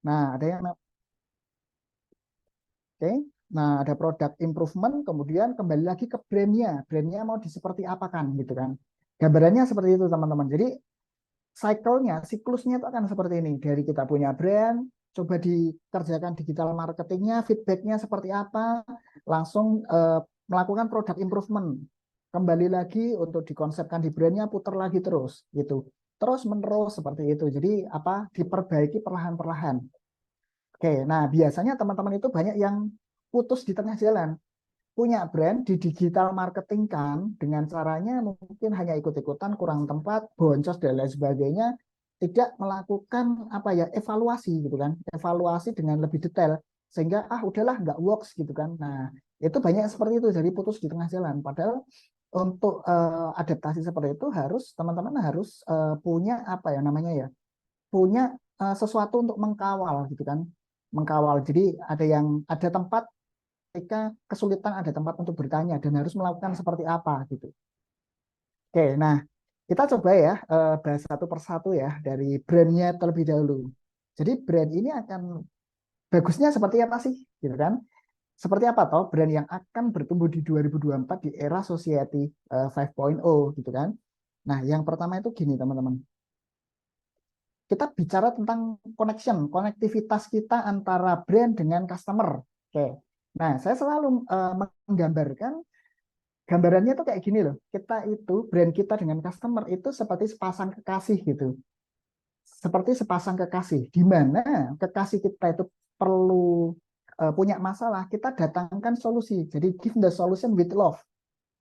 Nah, ada yang oke. Nah, ada product improvement, kemudian kembali lagi ke brandnya. Brandnya mau di seperti apa kan, gitu kan. Gambarannya seperti itu, teman-teman. Jadi, cycle-nya, siklusnya itu akan seperti ini. Dari kita punya brand, coba dikerjakan digital marketingnya, feedbacknya seperti apa, langsung melakukan product improvement. Kembali lagi untuk dikonsepkan di brandnya, putar lagi terus, gitu. Terus menerus seperti itu. Jadi, apa, diperbaiki perlahan-perlahan. Oke, nah biasanya teman-teman itu banyak yang putus di tengah jalan. Punya brand di digital marketing kan, dengan caranya mungkin hanya ikut-ikutan, kurang tempat, boncos dan lain sebagainya, tidak melakukan apa ya evaluasi gitu kan, evaluasi dengan lebih detail sehingga udahlah nggak works gitu kan. Nah itu banyak seperti itu, jadi putus di tengah jalan. Padahal untuk adaptasi seperti itu harus teman-teman harus punya apa ya namanya ya, punya sesuatu untuk mengkawal gitu kan, mengkawal. Jadi ada tempat ketika kesulitan, ada tempat untuk bertanya dan harus melakukan seperti apa gitu. Oke, nah kita coba ya bahas satu persatu ya dari brandnya terlebih dahulu. Jadi brand ini akan bagusnya seperti apa sih, gitu kan? Seperti apa toh brand yang akan bertumbuh di 2024 di era society 5.0 gitu kan? Nah, yang pertama itu gini teman-teman. Kita bicara tentang connection, konektivitas kita antara brand dengan customer. Oke. Nah, saya selalu menggambarkan gambarannya tuh kayak gini loh. Kita itu brand kita dengan customer itu seperti sepasang kekasih gitu. Seperti sepasang kekasih di mana kekasih kita itu perlu punya masalah, kita datangkan solusi. Jadi give the solution with love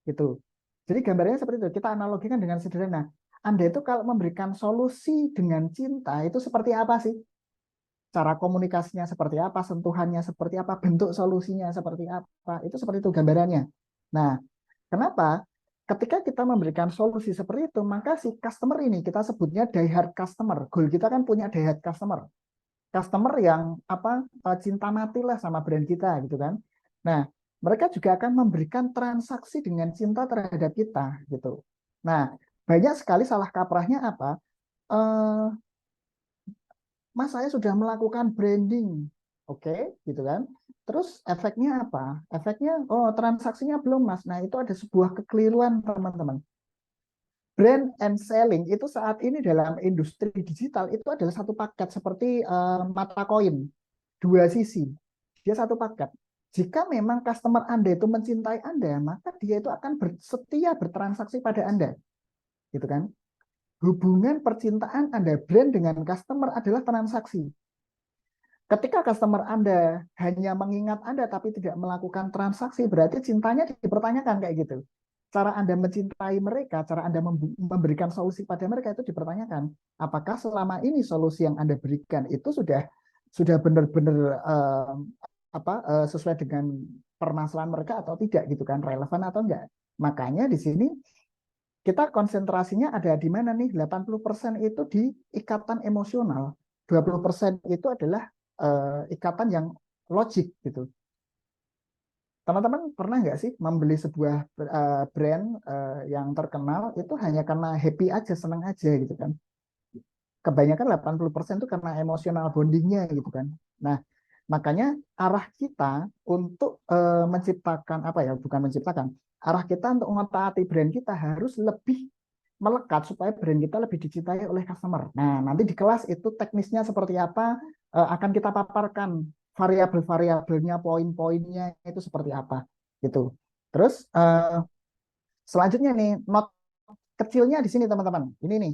gitu. Jadi gambarnya seperti itu. Kita analogikan dengan sederhana. Anda itu kalau memberikan solusi dengan cinta itu seperti apa sih? Cara komunikasinya seperti apa, sentuhannya seperti apa, bentuk solusinya seperti apa. Itu seperti itu gambarannya. Nah, kenapa? Ketika kita memberikan solusi seperti itu, maka si customer ini kita sebutnya die hard customer. Goal kita kan punya die hard customer. Customer yang apa cinta mati lah sama brand kita gitu kan. Nah, mereka juga akan memberikan transaksi dengan cinta terhadap kita gitu. Nah, banyak sekali salah kaprahnya apa? Eh, Mas, saya sudah melakukan branding. Oke, gitu kan. Terus efeknya apa? Efeknya, transaksinya belum, Mas. Nah, itu ada sebuah kekeliruan, teman-teman. Brand and selling itu saat ini dalam industri digital itu adalah satu paket seperti mata koin, dua sisi. Dia satu paket. Jika memang customer Anda itu mencintai Anda, maka dia itu akan setia bertransaksi pada Anda. Gitu kan? Hubungan percintaan Anda brand dengan customer adalah transaksi. Ketika customer Anda hanya mengingat Anda tapi tidak melakukan transaksi, berarti cintanya dipertanyakan kayak gitu. Cara Anda mencintai mereka, cara Anda memberikan solusi pada mereka itu dipertanyakan. Apakah selama ini solusi yang Anda berikan itu sudah benar-benar sesuai dengan permasalahan mereka atau tidak gitu kan, relevan atau enggak. Makanya di sini kita konsentrasinya ada di mana nih? 80% itu di ikatan emosional. 20% itu adalah ikatan yang logik gitu. Teman-teman pernah nggak sih membeli sebuah brand yang terkenal itu hanya karena happy aja, senang aja gitu kan? Kebanyakan 80% itu karena emosional bondingnya gitu kan. Nah, makanya arah kita untuk menciptakan apa ya, bukan menciptakan, arah kita untuk mentaati brand kita harus lebih melekat supaya brand kita lebih dicintai oleh customer. Nah, nanti di kelas itu teknisnya seperti apa akan kita paparkan, variabel-variabelnya, poin-poinnya itu seperti apa gitu. Terus selanjutnya nih, not kecilnya di sini teman-teman. Ini nih,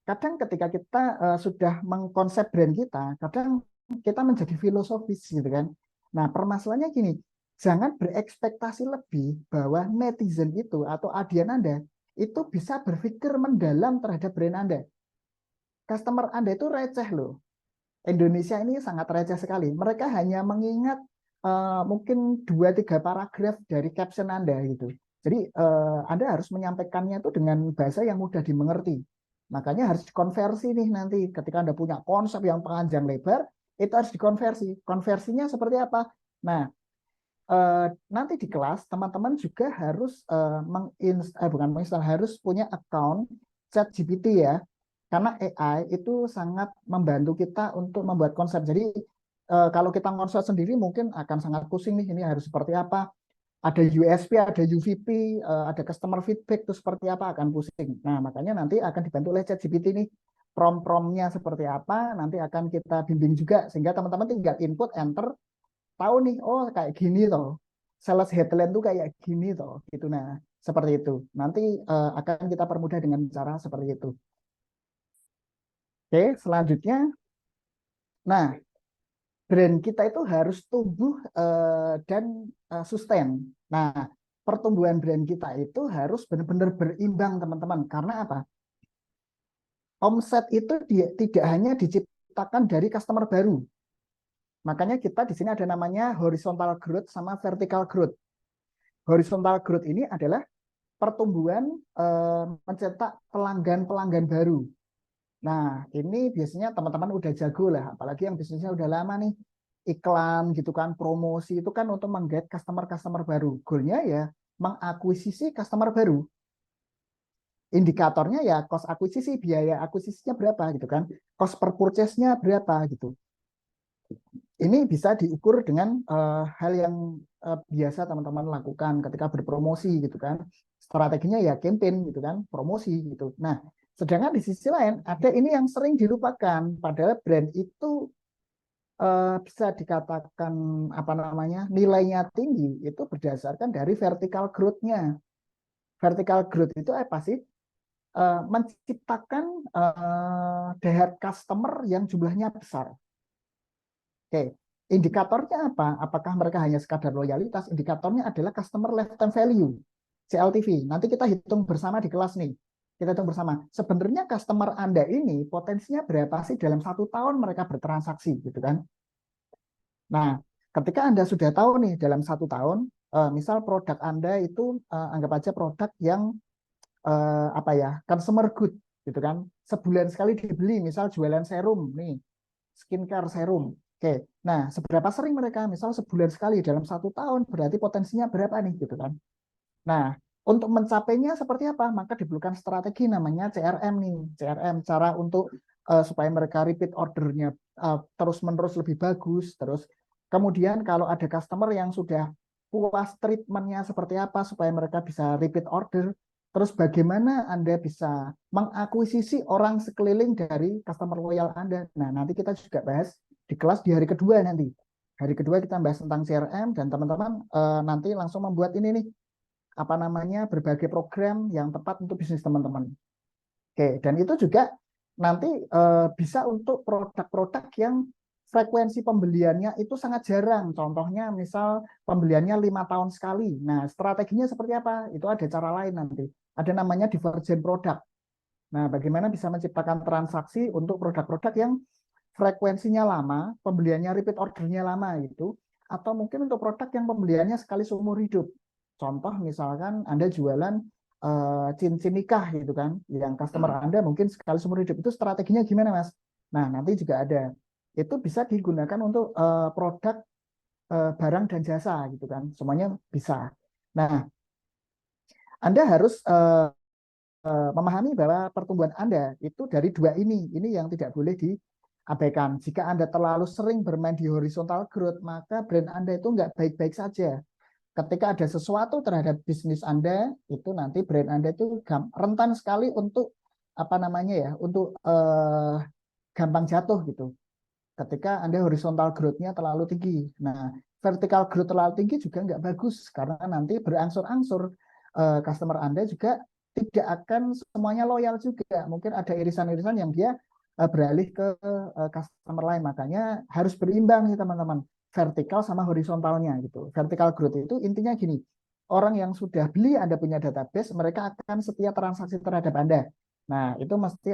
kadang ketika kita sudah mengkonsep brand kita, kadang kita menjadi filosofis gitu kan. Nah, permasalahannya gini, jangan berekspektasi lebih bahwa netizen itu atau audiens Anda itu bisa berpikir mendalam terhadap brand Anda. Customer Anda itu receh loh. Indonesia ini sangat receh sekali. Mereka hanya mengingat mungkin 2-3 paragraf dari caption Anda gitu. Jadi Anda harus menyampaikannya itu dengan bahasa yang mudah dimengerti. Makanya harus dikonversi nih nanti ketika Anda punya konsep yang panjang lebar, itu harus dikonversi. Konversinya seperti apa? Nah, nanti di kelas teman-teman juga harus bukan menginstal, harus punya account ChatGPT ya. Karena AI itu sangat membantu kita untuk membuat konsep. Jadi kalau kita konsep sendiri mungkin akan sangat pusing nih, ini harus seperti apa. Ada USP, ada UVP, ada customer feedback itu seperti apa, akan pusing. Nah, makanya nanti akan dibantu oleh ChatGPT nih. Prompt-promptnya seperti apa, nanti akan kita bimbing juga sehingga teman-teman tinggal input, enter, tahu nih, oh kayak gini toh. Sales headline tuh kayak gini toh, gitu. Nah, seperti itu. Nanti akan kita permudah dengan cara seperti itu. Oke, selanjutnya, nah brand kita itu harus tumbuh dan sustain. Nah, pertumbuhan brand kita itu harus benar-benar berimbang, teman-teman. Karena apa? Omset itu tidak hanya diciptakan dari customer baru. Makanya kita di sini ada namanya horizontal growth sama vertical growth. Horizontal growth ini adalah pertumbuhan mencetak pelanggan-pelanggan baru. Nah, ini biasanya teman-teman udah jago lah, apalagi yang bisnisnya udah lama nih. Iklan gitu kan, promosi itu kan untuk menggait customer-customer baru. Goalnya ya mengakuisisi customer baru. Indikatornya ya cost akuisisi, biaya akuisisinya berapa gitu kan. Cost per purchase-nya berapa gitu. Ini bisa diukur dengan hal yang biasa teman-teman lakukan ketika berpromosi gitu kan. Strateginya ya campaign gitu kan, promosi gitu. Nah, sedangkan di sisi lain ada ini yang sering dilupakan. Padahal brand itu bisa dikatakan apa namanya nilainya tinggi itu berdasarkan dari vertical growth-nya. Vertical growth itu apa sih? Menciptakan daya customer yang jumlahnya besar. Oke, indikatornya apa? Apakah mereka hanya sekadar loyalitas? Indikatornya adalah customer lifetime value, CLTV. Nanti kita hitung bersama di kelas nih. Kita hitung bersama. Sebenarnya customer Anda ini potensinya berapa sih dalam 1 tahun mereka bertransaksi, gitu kan? Nah, ketika Anda sudah tahu nih dalam 1 tahun, misal produk Anda itu anggap aja produk yang apa ya, consumer good, gitu kan? Sebulan sekali dibeli, misal jualan serum nih, skincare serum. Oke, nah seberapa sering mereka, misal sebulan sekali dalam 1 tahun, berarti potensinya berapa nih, gitu kan? Nah, untuk mencapainya seperti apa? Maka diperlukan strategi namanya CRM nih, CRM, cara untuk supaya mereka repeat ordernya terus-menerus lebih bagus. Terus kemudian kalau ada customer yang sudah puas treatmentnya seperti apa supaya mereka bisa repeat order. Terus bagaimana Anda bisa mengakuisisi orang sekeliling dari customer loyal Anda. Nah, nanti kita juga bahas di kelas di hari kedua nanti. Hari kedua kita bahas tentang CRM dan teman-teman nanti langsung membuat ini nih apa namanya berbagai program yang tepat untuk bisnis teman-teman. Oke, dan itu juga nanti bisa untuk produk-produk yang frekuensi pembeliannya itu sangat jarang. Contohnya misal pembeliannya 5 tahun sekali. Nah, strateginya seperti apa? Itu ada cara lain nanti. Ada namanya divergent product. Nah, bagaimana bisa menciptakan transaksi untuk produk-produk yang frekuensinya lama, pembeliannya repeat ordernya lama gitu, atau mungkin untuk produk yang pembeliannya sekali seumur hidup. Contoh misalkan Anda jualan cincin nikah gitu kan, yang customer Anda mungkin sekali seumur hidup, itu strateginya gimana Mas? Nah, nanti juga ada. Itu bisa digunakan untuk produk barang dan jasa gitu kan, semuanya bisa. Nah, Anda harus memahami bahwa pertumbuhan Anda itu dari dua ini yang tidak boleh diabaikan. Jika Anda terlalu sering bermain di horizontal growth, maka brand Anda itu nggak baik-baik saja. Ketika ada sesuatu terhadap bisnis Anda, itu nanti brand Anda itu rentan sekali untuk apa namanya ya, untuk gampang jatuh gitu. Ketika Anda horizontal growth-nya terlalu tinggi. Nah, vertical growth terlalu tinggi juga nggak bagus karena nanti berangsur-angsur customer Anda juga tidak akan semuanya loyal juga. Mungkin ada irisan-irisan yang dia beralih ke customer lain. Makanya harus berimbang nih teman-teman. Vertikal sama horizontalnya gitu. Vertical growth itu intinya gini. Orang yang sudah beli Anda punya database, mereka akan setia transaksi terhadap Anda. Nah, itu mesti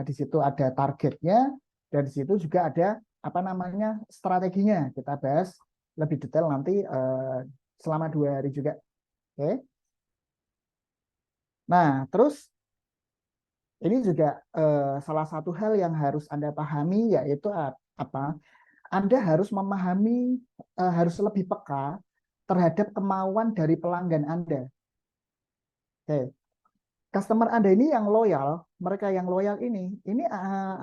di situ ada targetnya dan di situ juga ada apa namanya strateginya. Kita bahas lebih detail nanti selama 2 hari juga. Oke. Nah, terus ini juga salah satu hal yang harus Anda pahami yaitu apa? Anda harus memahami, harus lebih peka terhadap kemauan dari pelanggan Anda. Oke. customer Anda ini yang loyal, mereka yang loyal ini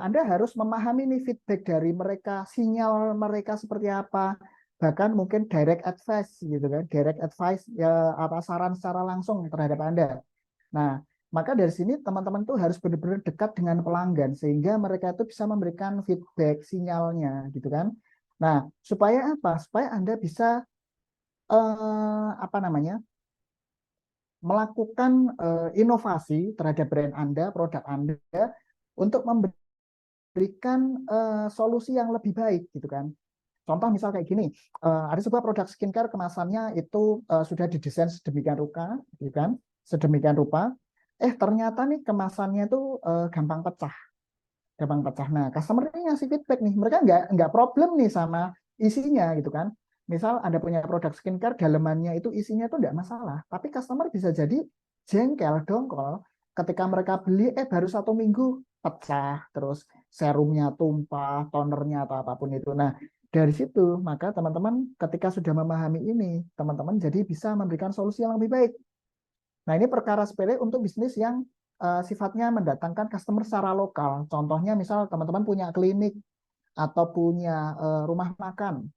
Anda harus memahami nih feedback dari mereka, sinyal mereka seperti apa, bahkan mungkin direct advice gitu kan, direct advice ya apa saran secara langsung terhadap Anda. Nah, maka dari sini teman-teman tuh harus benar-benar dekat dengan pelanggan sehingga mereka itu bisa memberikan feedback sinyalnya gitu kan. Nah, supaya apa? Supaya Anda bisa apa namanya? Melakukan inovasi terhadap brand Anda, produk Anda untuk memberikan solusi yang lebih baik gitu kan. Contoh misal kayak gini, ada sebuah produk skincare kemasannya itu sudah didesain sedemikian rupa, gitu kan, sedemikian rupa. Ternyata nih kemasannya itu gampang pecah, gampang pecah. Nah, customer ini ngasih feedback nih, mereka nggak problem nih sama isinya gitu kan. Misal Anda punya produk skincare, dalemannya itu isinya itu nggak masalah, tapi customer bisa jadi jengkel, dongkol ketika mereka beli, baru 1 minggu pecah, terus serumnya tumpah, tonernya atau apapun itu. Nah, dari situ maka teman-teman ketika sudah memahami ini, teman-teman jadi bisa memberikan solusi yang lebih baik. Nah, ini perkara sepele untuk bisnis yang sifatnya mendatangkan customer secara lokal. Contohnya misal teman-teman punya klinik atau punya rumah makan,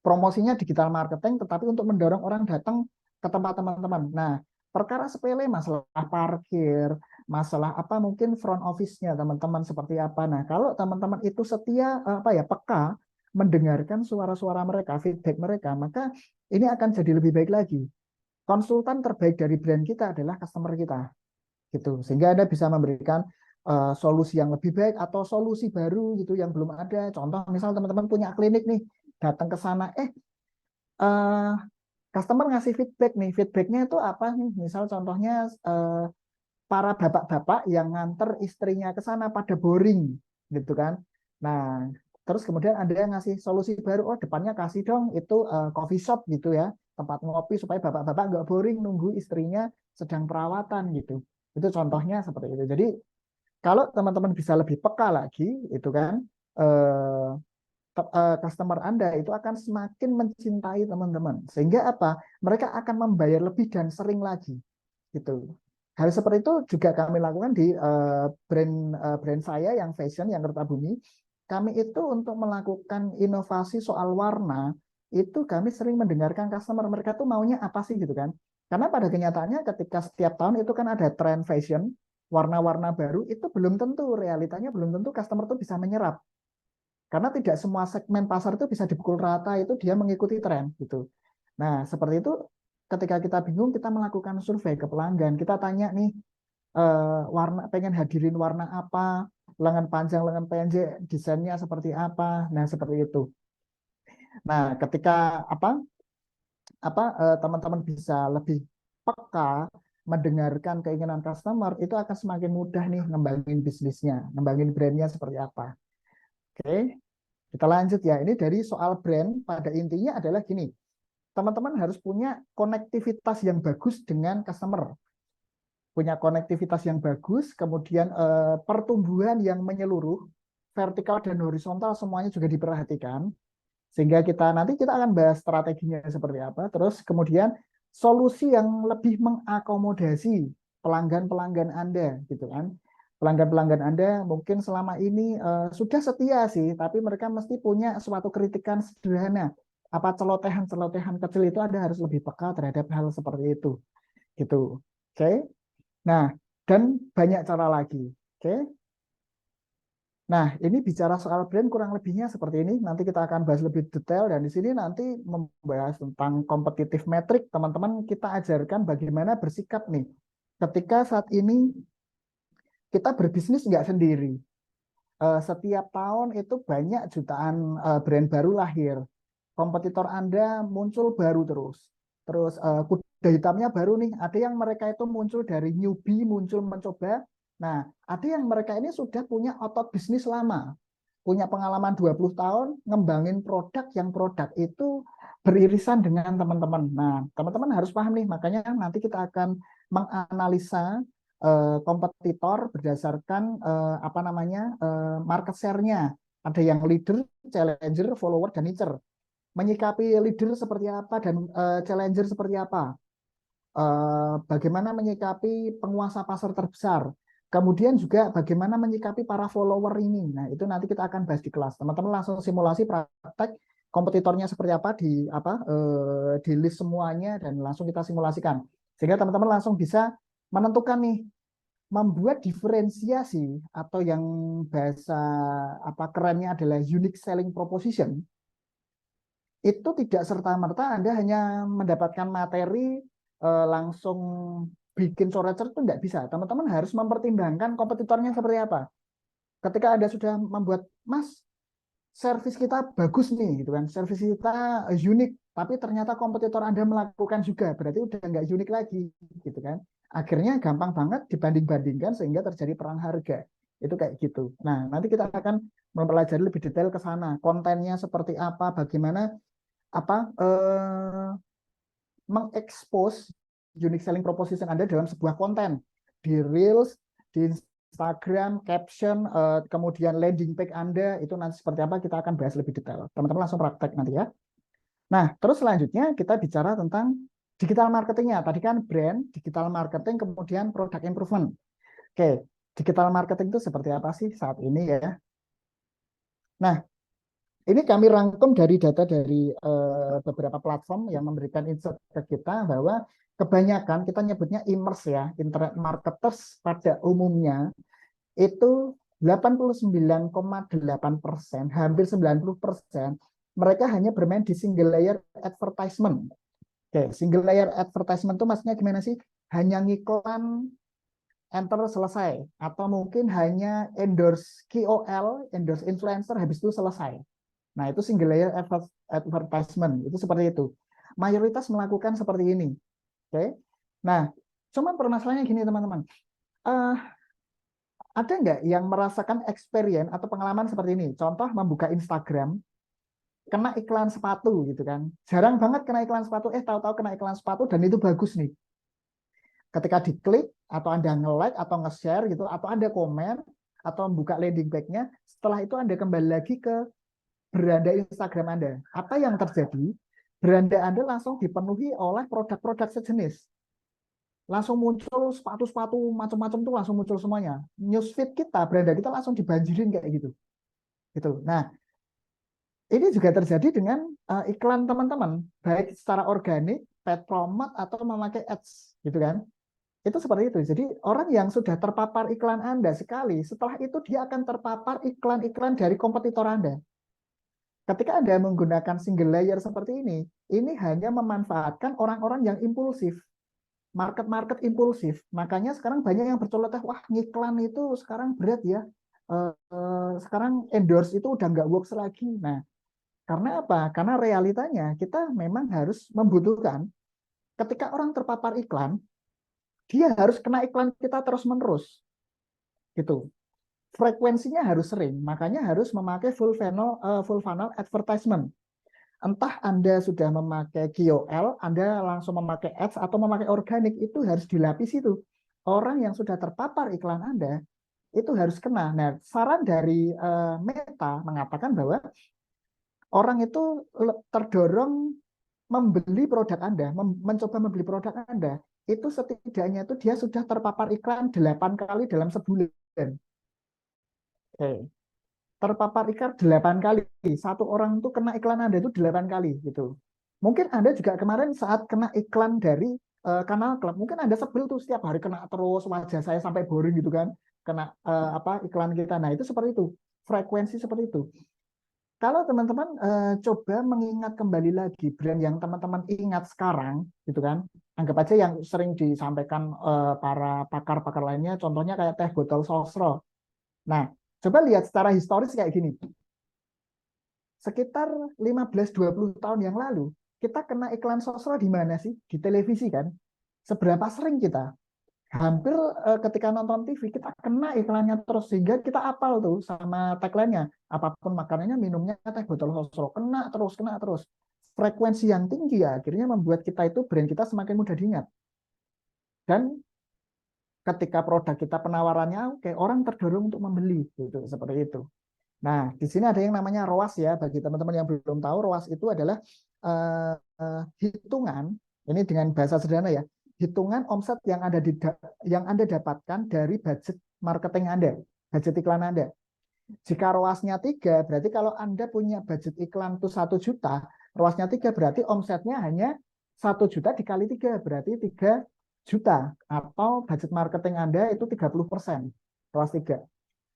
promosinya digital marketing, tetapi untuk mendorong orang datang ke tempat teman-teman. Nah, perkara sepele, masalah parkir, masalah apa mungkin front office-nya teman-teman seperti apa. Nah, kalau teman-teman itu setia apa ya peka mendengarkan suara-suara mereka, feedback mereka, maka ini akan jadi lebih baik lagi. Konsultan terbaik dari brand kita adalah customer kita, gitu. Sehingga Anda bisa memberikan solusi yang lebih baik atau solusi baru gitu yang belum ada. Contoh misal teman-teman punya klinik nih, datang ke sana, uh, customer ngasih feedback nih, feedbacknya itu apa nih? Misal contohnya para bapak-bapak yang nganter istrinya ke sana pada boring, gitu kan? Nah, terus kemudian ada yang ngasih solusi baru, depannya kasih dong itu coffee shop gitu ya, tempat ngopi supaya bapak-bapak nggak boring nunggu istrinya sedang perawatan gitu. Itu contohnya seperti itu. Jadi kalau teman-teman bisa lebih peka lagi, itu kan. Eh, Customer Anda itu akan semakin mencintai teman-teman. Sehingga apa? Mereka akan membayar lebih dan sering lagi. Gitu. Hal seperti itu juga kami lakukan di brand saya yang fashion, yang Kertabumi. Kami itu untuk melakukan inovasi soal warna, itu kami sering mendengarkan customer. Mereka tuh maunya apa sih gitu kan. Karena pada kenyataannya ketika setiap tahun itu kan ada tren fashion, warna-warna baru, itu belum tentu, realitanya belum tentu customer tuh bisa menyerap. Karena tidak semua segmen pasar itu bisa dipukul rata, itu dia mengikuti tren gitu. Nah, seperti itu ketika kita bingung, kita melakukan survei ke pelanggan. Kita tanya nih, warna pengen hadirin warna apa, lengan panjang, lengan pendek, desainnya seperti apa. Nah, seperti itu. Nah, ketika teman-teman bisa lebih peka mendengarkan keinginan customer, itu akan semakin mudah nih ngembangin bisnisnya, ngembangin brandnya seperti apa. Oke. Kita lanjut ya. Ini dari soal brand pada intinya adalah gini. Teman-teman harus punya konektivitas yang bagus dengan customer. Punya konektivitas yang bagus, kemudian pertumbuhan yang menyeluruh, vertikal dan horizontal semuanya juga diperhatikan. Sehingga nanti kita akan bahas strateginya seperti apa. Terus kemudian solusi yang lebih mengakomodasi pelanggan-pelanggan Anda gitu kan. Pelanggan-pelanggan Anda mungkin selama ini sudah setia sih, tapi mereka mesti punya suatu kritikan sederhana. Apa celotehan-celotehan kecil itu Anda harus lebih peka terhadap hal seperti itu. Gitu. Oke. Nah, dan banyak cara lagi. Oke. Nah, ini bicara soal brand kurang lebihnya seperti ini. Nanti kita akan bahas lebih detail dan di sini nanti membahas tentang competitive metric. Teman-teman kita ajarkan bagaimana bersikap nih. Ketika saat ini kita berbisnis nggak sendiri. Setiap tahun itu banyak jutaan brand baru lahir. Kompetitor Anda muncul baru terus. Terus kuda hitamnya baru nih. Ada yang mereka itu muncul dari newbie, muncul mencoba. Nah, ada yang mereka ini sudah punya otot bisnis lama. Punya pengalaman 20 tahun, ngembangin produk yang produk itu beririsan dengan teman-teman. Nah, teman-teman harus paham nih, makanya nanti kita akan menganalisa kompetitor berdasarkan apa namanya market share-nya. Ada yang leader, challenger, follower, dan niche. Menyikapi leader seperti apa dan challenger seperti apa. bagaimana menyikapi penguasa pasar terbesar, kemudian juga bagaimana menyikapi para follower ini. Nah, itu nanti kita akan bahas di kelas. Teman-teman langsung simulasi praktek kompetitornya seperti apa di list semuanya dan langsung kita simulasikan. Sehingga teman-teman langsung bisa menentukan nih membuat diferensiasi atau yang bahasa kerennya adalah unique selling proposition. Itu tidak serta-merta Anda hanya mendapatkan materi langsung bikin coret-coret itu tidak bisa. Teman-teman harus mempertimbangkan kompetitornya seperti apa. Ketika Anda sudah membuat, Mas, servis kita bagus nih, gitu kan, servis kita unik, tapi ternyata kompetitor Anda melakukan juga, berarti udah nggak unik lagi, gitu kan. Akhirnya gampang banget dibanding-bandingkan sehingga terjadi perang harga. Itu kayak gitu. Nah, nanti kita akan mempelajari lebih detail ke sana. Kontennya seperti apa, bagaimana mengekspos unique selling proposition Anda dalam sebuah konten di Reels, di Instagram, caption, kemudian landing page Anda itu nanti seperti apa kita akan bahas lebih detail. Teman-teman langsung praktek nanti ya. Nah, terus selanjutnya kita bicara tentang digital marketingnya. Tadi kan brand, digital marketing, kemudian product improvement. Oke, digital marketing itu seperti apa sih saat ini ya? Nah, ini kami rangkum dari data dari beberapa platform yang memberikan insight ke kita bahwa kebanyakan kita nyebutnya e-commerce ya, internet marketers pada umumnya itu 89,8%, hampir 90%, mereka hanya bermain di single layer advertisement. Oke, single layer advertisement itu maksudnya gimana sih? Hanya ngiklan, enter selesai, atau mungkin hanya endorse KOL, endorse influencer, habis itu selesai. Nah, itu single layer advertisement, itu seperti itu. Mayoritas melakukan seperti ini. Oke. Nah, cuman permasalahannya gini teman-teman. Ada nggak yang merasakan experience atau pengalaman seperti ini? Contoh membuka Instagram, kena iklan sepatu gitu kan. Jarang banget kena iklan sepatu, tahu-tahu kena iklan sepatu dan itu bagus nih. Ketika diklik atau Anda nge-like atau nge-share gitu, atau Anda komen atau membuka landing page-nya, setelah itu Anda kembali lagi ke beranda Instagram Anda. Apa yang terjadi? Beranda Anda langsung dipenuhi oleh produk-produk sejenis. Langsung muncul sepatu-sepatu macam-macam tuh langsung muncul semuanya. Newsfeed kita, beranda kita langsung dibanjirin kayak gitu. Gitu. Nah, ini juga terjadi dengan iklan teman-teman, baik secara organik, paid promote atau memakai ads, gitu kan? Itu seperti itu. Jadi orang yang sudah terpapar iklan Anda sekali, setelah itu dia akan terpapar iklan-iklan dari kompetitor Anda. Ketika Anda menggunakan single layer seperti ini hanya memanfaatkan orang-orang yang impulsif, market-market impulsif. Makanya sekarang banyak yang bercoloteh, wah ngiklan itu sekarang berat ya, sekarang endorse itu udah nggak works lagi. Nah, karena apa? Karena realitanya kita memang harus membutuhkan, ketika orang terpapar iklan, dia harus kena iklan kita terus-menerus. Gitu. Frekuensinya harus sering, makanya harus memakai full funnel advertisement. Entah Anda sudah memakai KOL, Anda langsung memakai ads atau memakai organik, itu harus dilapisi itu. Orang yang sudah terpapar iklan Anda itu harus kena. Nah, saran dari Meta mengatakan bahwa orang itu terdorong membeli produk Anda, mencoba membeli produk Anda, itu setidaknya itu dia sudah terpapar iklan 8 kali dalam sebulan. Oke. Terpapar iklan 8 kali. Satu orang itu kena iklan Anda itu 8 kali gitu. Mungkin Anda juga kemarin saat kena iklan dari kanal klub, mungkin Anda sebel tuh setiap hari kena terus, wajah saya sampai boring gitu kan, kena iklan kita. Nah, itu seperti itu. Frekuensi seperti itu. Kalau teman-teman coba mengingat kembali lagi brand yang teman-teman ingat sekarang, gitu kan, anggap aja yang sering disampaikan para pakar-pakar lainnya, contohnya kayak teh botol sosro. Nah, coba lihat secara historis kayak gini. Sekitar 15-20 tahun yang lalu, kita kena iklan sosro di mana sih? Di televisi kan? Seberapa sering kita? Hampir ketika nonton TV kita kena iklannya terus sehingga kita apal tuh sama tagline-nya, apapun makanannya minumnya teh botol sosro, kena terus frekuensi yang tinggi ya akhirnya membuat kita itu brand kita semakin mudah diingat dan ketika produk kita penawarannya oke orang terdorong untuk membeli gitu seperti itu. Nah di sini ada yang namanya ROAS ya, bagi teman-teman yang belum tahu ROAS itu adalah hitungan ini dengan bahasa sederhana ya, hitungan omset yang Anda dapatkan dari budget marketing Anda, budget iklan Anda. Jika ROAS-nya 3, berarti kalau Anda punya budget iklan itu 1 juta, ROAS-nya 3 berarti omsetnya hanya 1 juta dikali 3, berarti 3 juta. Atau budget marketing Anda itu 30%, ROAS 3.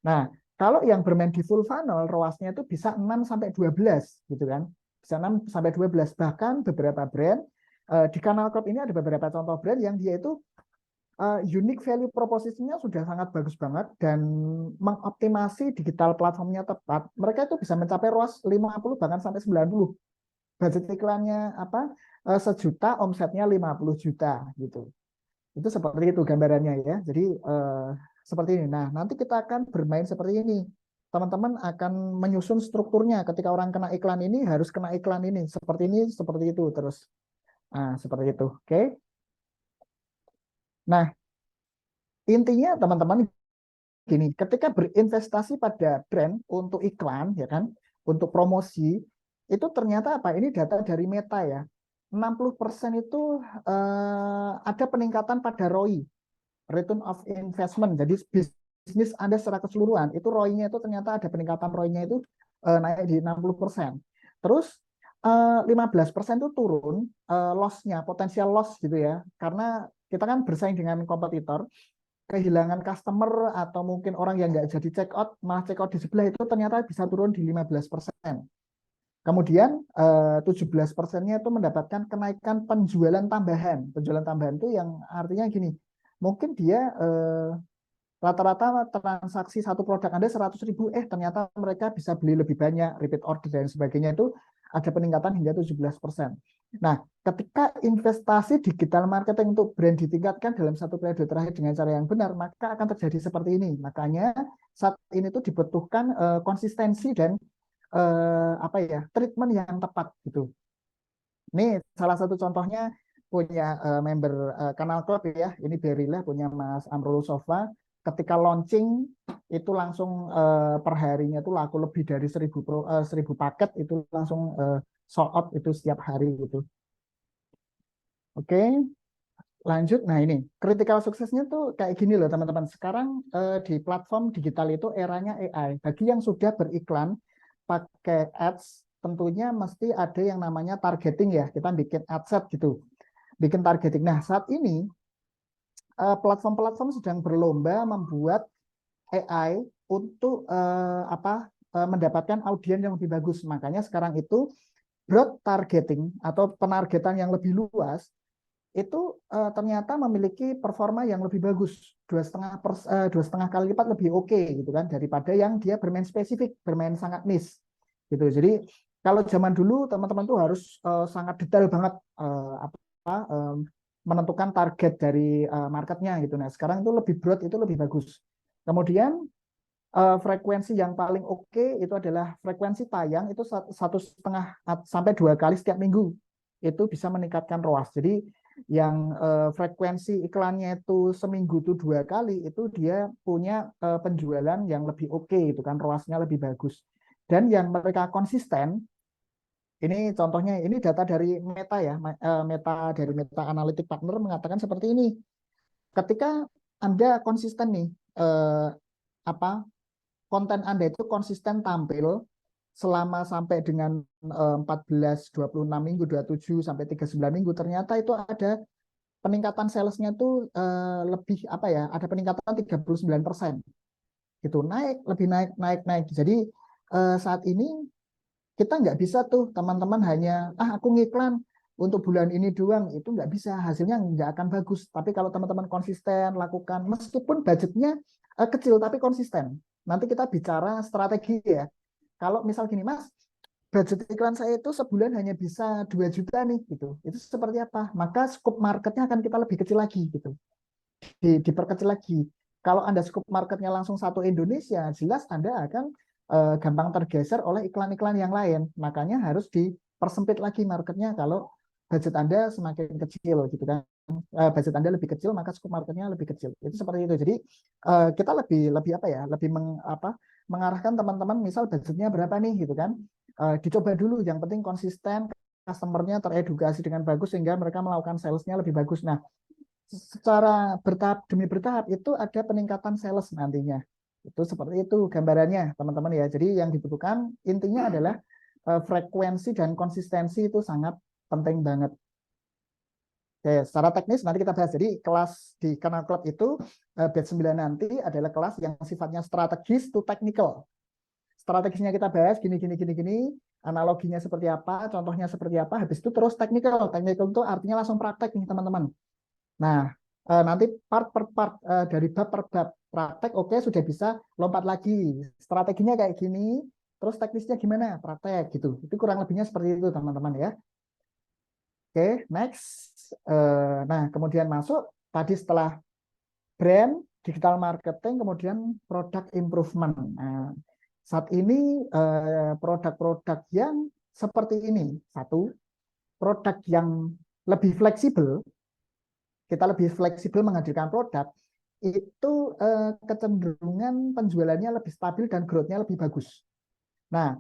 Nah, kalau yang bermain di full funnel, ROAS-nya itu bisa 6 sampai 12 gitu kan. Bisa 6 sampai 12. Bahkan beberapa brand di Kanal Club ini ada beberapa contoh brand yang dia itu unique value proposition-nya sudah sangat bagus banget dan mengoptimasi digital platformnya tepat. Mereka itu bisa mencapai ROAS 50 bahkan sampai 90. Budget iklannya apa? 1 juta, omsetnya 50 juta gitu. Itu seperti itu gambarannya ya. Jadi seperti ini. Nah, nanti kita akan bermain seperti ini. Teman-teman akan menyusun strukturnya. Ketika orang kena iklan ini harus kena iklan ini, seperti itu terus. Nah, seperti itu. Oke. Nah, intinya teman-teman gini, ketika berinvestasi pada brand untuk iklan, ya kan, untuk promosi, itu ternyata apa? Ini data dari Meta ya. 60% itu ada peningkatan pada ROI, return of investment. Jadi bisnis Anda secara keseluruhan, itu ROI-nya itu ternyata ada peningkatan ROI-nya itu naik di 60%. Terus 15% itu turun loss-nya, potensial loss gitu ya. Karena kita kan bersaing dengan kompetitor, kehilangan customer atau mungkin orang yang nggak jadi check out, malah check out di sebelah itu ternyata bisa turun di 15%. Kemudian 17%-nya itu mendapatkan kenaikan penjualan tambahan. Penjualan tambahan itu yang artinya gini, mungkin dia rata-rata transaksi satu produk Anda 100.000, ternyata mereka bisa beli lebih banyak, repeat order dan sebagainya, itu ada peningkatan hingga 17%. Nah, ketika investasi digital marketing untuk brand ditingkatkan dalam satu periode terakhir dengan cara yang benar, maka akan terjadi seperti ini. Makanya saat ini tuh dibutuhkan konsistensi dan apa ya, treatment yang tepat gitu. Ini salah satu contohnya punya member Kanal Club ya. Ini Berilla punya Mas Amrul Sofa. Ketika launching itu langsung per harinya itu laku lebih dari 1000 paket, itu langsung sold out itu setiap hari gitu. Oke, lanjut. Nah ini critical suksesnya tuh kayak gini loh teman-teman. Sekarang di platform digital itu eranya AI. Bagi yang sudah beriklan pakai ads, tentunya mesti ada yang namanya targeting ya. Kita bikin ad set gitu, bikin targeting. Nah saat ini platform-platform sedang berlomba membuat AI untuk mendapatkan audiens yang lebih bagus. Makanya sekarang itu broad targeting atau penargetan yang lebih luas itu ternyata memiliki performa yang lebih bagus, 2,5 kali lipat lebih oke gitu kan, daripada yang dia bermain spesifik, bermain sangat niche gitu. Jadi kalau zaman dulu teman-teman tuh harus sangat detail banget menentukan target dari marketnya gitu. Nah sekarang itu lebih broad, itu lebih bagus. Kemudian frekuensi yang paling oke itu adalah frekuensi tayang itu 1,5 sampai 2 kali setiap minggu, itu bisa meningkatkan ROAS. Jadi yang frekuensi iklannya itu seminggu itu 2 kali, itu dia punya penjualan yang lebih oke, itu kan ROAS-nya lebih bagus. Dan yang mereka konsisten, ini contohnya, ini data dari Meta ya, Meta dari Meta Analytics Partner mengatakan seperti ini. Ketika Anda konsisten nih, konten Anda itu konsisten tampil selama sampai dengan 14, 26 minggu, 27 sampai 39 minggu, ternyata itu ada peningkatan salesnya tuh lebih ada peningkatan 39%. Gitu, naik, lebih naik. Jadi saat ini kita nggak bisa tuh teman-teman hanya aku ngiklan untuk bulan ini doang, itu nggak bisa, hasilnya nggak akan bagus. Tapi kalau teman-teman konsisten lakukan, meskipun budgetnya kecil tapi konsisten. Nanti kita bicara strategi ya. Kalau misal gini Mas, budget iklan saya itu sebulan hanya bisa 2 juta nih gitu. Itu seperti apa? Maka scope marketnya akan kita lebih kecil lagi gitu. Diperkecil lagi. Kalau Anda scope marketnya langsung satu Indonesia, jelas Anda akan gampang tergeser oleh iklan-iklan yang lain. Makanya harus dipersempit lagi marketnya kalau budget Anda semakin kecil gitu kan. Budget Anda lebih kecil, maka scope marketnya lebih kecil. Itu seperti itu. Jadi kita lebih mengarahkan teman-teman, misal budgetnya berapa nih gitu kan. Dicoba dulu, yang penting konsisten, customer-nya teredukasi dengan bagus sehingga mereka melakukan sales-nya lebih bagus. Nah, secara bertahap demi bertahap itu ada peningkatan sales nantinya. Itu seperti itu gambarannya, teman-teman ya. Jadi yang dibutuhkan intinya adalah frekuensi dan konsistensi itu sangat penting banget. Oke, secara teknis nanti kita bahas. Jadi kelas di Kernel Club itu batch 9 nanti adalah kelas yang sifatnya strategis to technical. Strategisnya kita bahas gini gini gini gini, analoginya seperti apa, contohnya seperti apa, habis itu terus technical. Technical itu artinya langsung praktek nih teman-teman. Nah, nanti part per part dari bab per bab praktek, oke sudah bisa lompat lagi. Strateginya kayak gini, terus teknisnya gimana? Praktek gitu. Itu kurang lebihnya seperti itu teman-teman ya. Oke, next. Nah, kemudian masuk tadi setelah brand, digital marketing, kemudian product improvement. Nah, saat ini produk-produk yang seperti ini. Satu, produk yang lebih fleksibel, kita lebih fleksibel menghadirkan produk, itu kecenderungan penjualannya lebih stabil dan growth-nya lebih bagus. Nah,